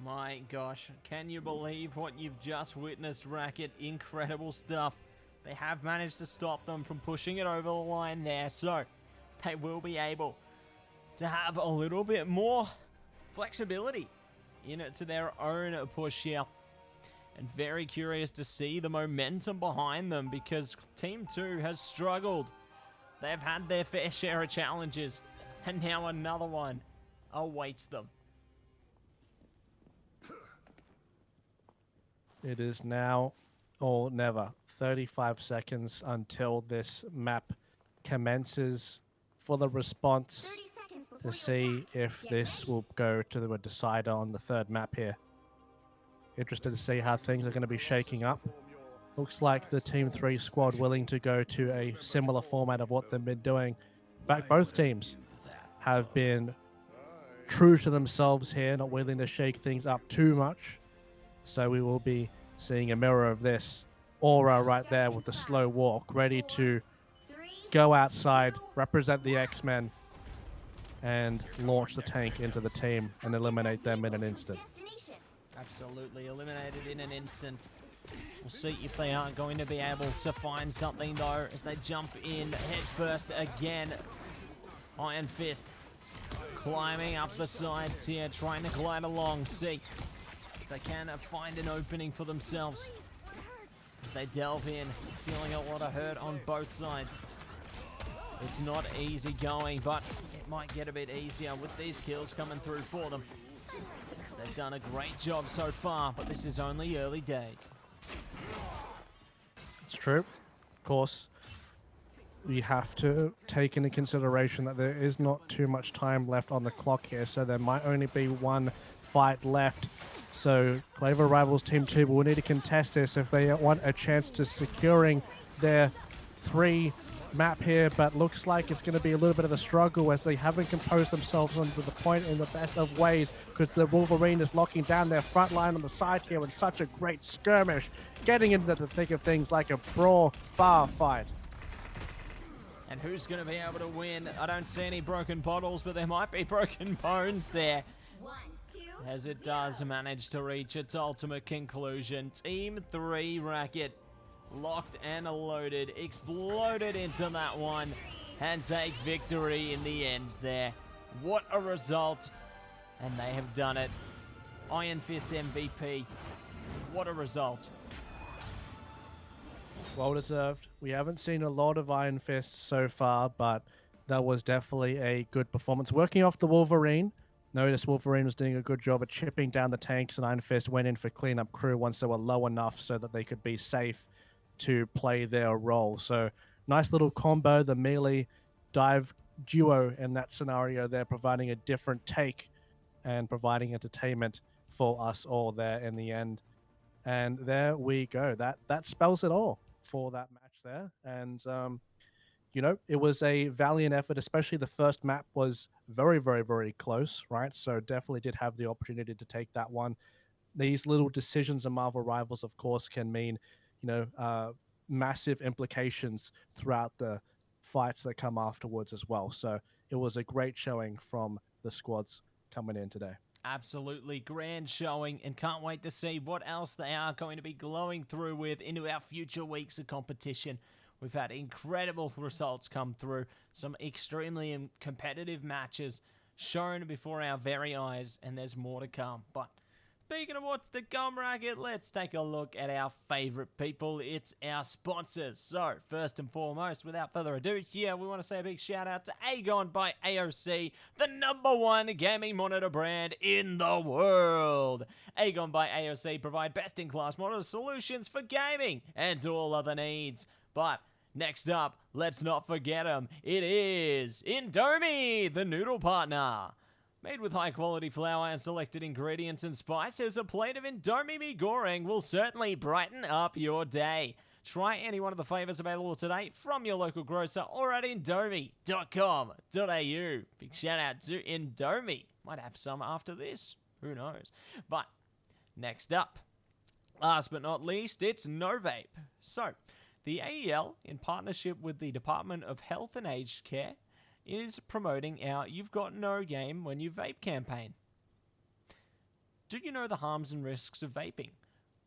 My gosh, can you believe what you've just witnessed, Racquet? Incredible stuff. They have managed to stop them from pushing it over the line there, so they will be able to have a little bit more flexibility in it to their own push here. And very curious to see the momentum behind them, because Team 2 has struggled. They've had their fair share of challenges, and now another one awaits them. It is now or never. 35 seconds until this map commences for the response 30 seconds to before see you attack. if Get this ready. will go to the decider on the third map here. Interested to see how things are going to be shaking up. Looks like the Team 3 squad willing to go to a similar format of what they've been doing. In fact, both teams have been true to themselves here, not willing to shake things up too much. So we will be seeing a mirror of this. Aura right there with the slow walk, ready to go outside, represent the X-Men, and launch the tank into the team and eliminate them in an instant. Destination. Absolutely eliminated in an instant. We'll see if they aren't going to be able to find something though as they jump in head first again. Iron Fist climbing up the sides here, trying to glide along. See if they can find an opening for themselves as they delve in, feeling a lot of hurt on both sides. It's not easy going, but it might get a bit easier with these kills coming through for them. They've done a great job so far, but this is only early days. It's true. Of course, we have to take into consideration that there is not too much time left on the clock here, so there might only be one fight left. So Clever Rivals Team 2 will need to contest this if they want a chance to securing their 3 map here, but looks like it's going to be a little bit of a struggle as they haven't composed themselves onto the point in the best of ways, because the Wolverine is locking down their front line on the side here in such a great skirmish, getting into the thick of things like a brawl bar fight. And who's going to be able to win? I don't see any broken bottles, but there might be broken bones there. 1, 2, As it does manage to reach its ultimate conclusion. Team 3 Racket, locked and loaded, exploded into that one, and take victory in the end there. What a result, and they have done it. Iron Fist MVP, what a result. Well deserved. We haven't seen a lot of Iron Fists so far, but that was definitely a good performance. Working off the Wolverine, notice Wolverine was doing a good job at chipping down the tanks, and Iron Fist went in for cleanup crew once they were low enough so that they could be safe to play their role. So nice little combo, the melee dive duo in that scenario there, providing a different take and providing entertainment for us all there in the end. And there we go. That spells it all for that match there. And you know, it was a valiant effort, especially the first map was very, very, very close, right? So definitely did have the opportunity to take that one. These little decisions in Marvel Rivals, of course, can mean, you know, massive implications throughout the fights that come afterwards as well. So it was a great showing from the squads coming in today. Absolutely grand showing, and can't wait to see what else they are going to be glowing through with into our future weeks of competition. We've had incredible results come through, some extremely competitive matches shown before our very eyes, and there's more to come. But speaking of what's to come, Racket, let's take a look at our favorite people. It's our sponsors. So, first and foremost, without further ado, here we want to say a big shout out to AGON by AOC, the #1 gaming monitor brand in the world. AGON by AOC provide best-in-class monitor solutions for gaming and all other needs. But next up, let's not forget them. It is Indomie, the noodle partner. Made with high-quality flour and selected ingredients and spices, a plate of Indomie mee goreng will certainly brighten up your day. Try any one of the flavors available today from your local grocer or at indomie.com.au. Big shout out to Indomie. Might have some after this. Who knows? But next up, last but not least, it's No Vape. So, the AEL, in partnership with the Department of Health and Aged Care, is promoting our You've Got No Game When You Vape campaign. Do you know the harms and risks of vaping?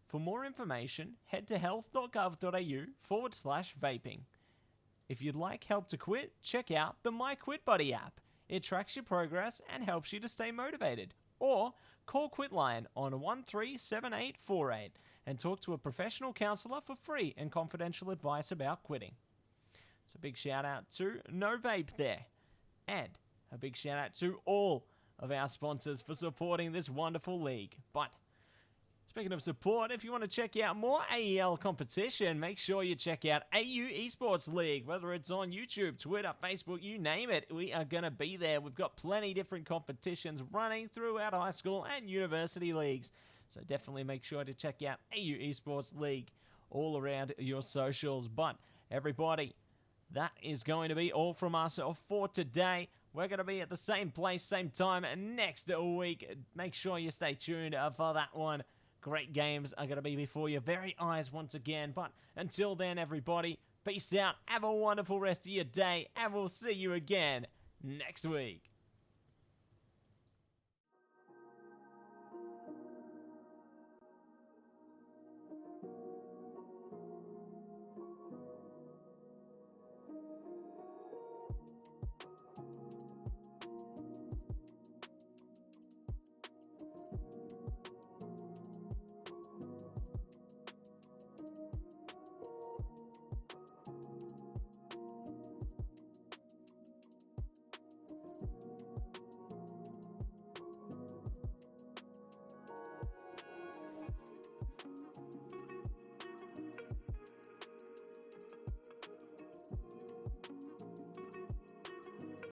For more information, head to health.gov.au/vaping. If you'd like help to quit, check out the My Quit Buddy app. It tracks your progress and helps you to stay motivated. Or call Quitline on 137848 and talk to a professional counselor for free and confidential advice about quitting. So big shout out to No Vape there. And a big shout out to all of our sponsors for supporting this wonderful league. But speaking of support, if you want to check out more AEL competition, make sure you check out AU Esports League. Whether it's on YouTube, Twitter, Facebook, you name it, we are going to be there. We've got plenty different competitions running throughout high school and university leagues. So definitely make sure to check out AU Esports League all around your socials. But everybody, that is going to be all from us for today. We're going to be at the same place, same time next week. Make sure you stay tuned for that one. Great games are going to be before your very eyes once again. But until then, everybody, Peace out. Have a wonderful rest of your day, and we'll see you again next week.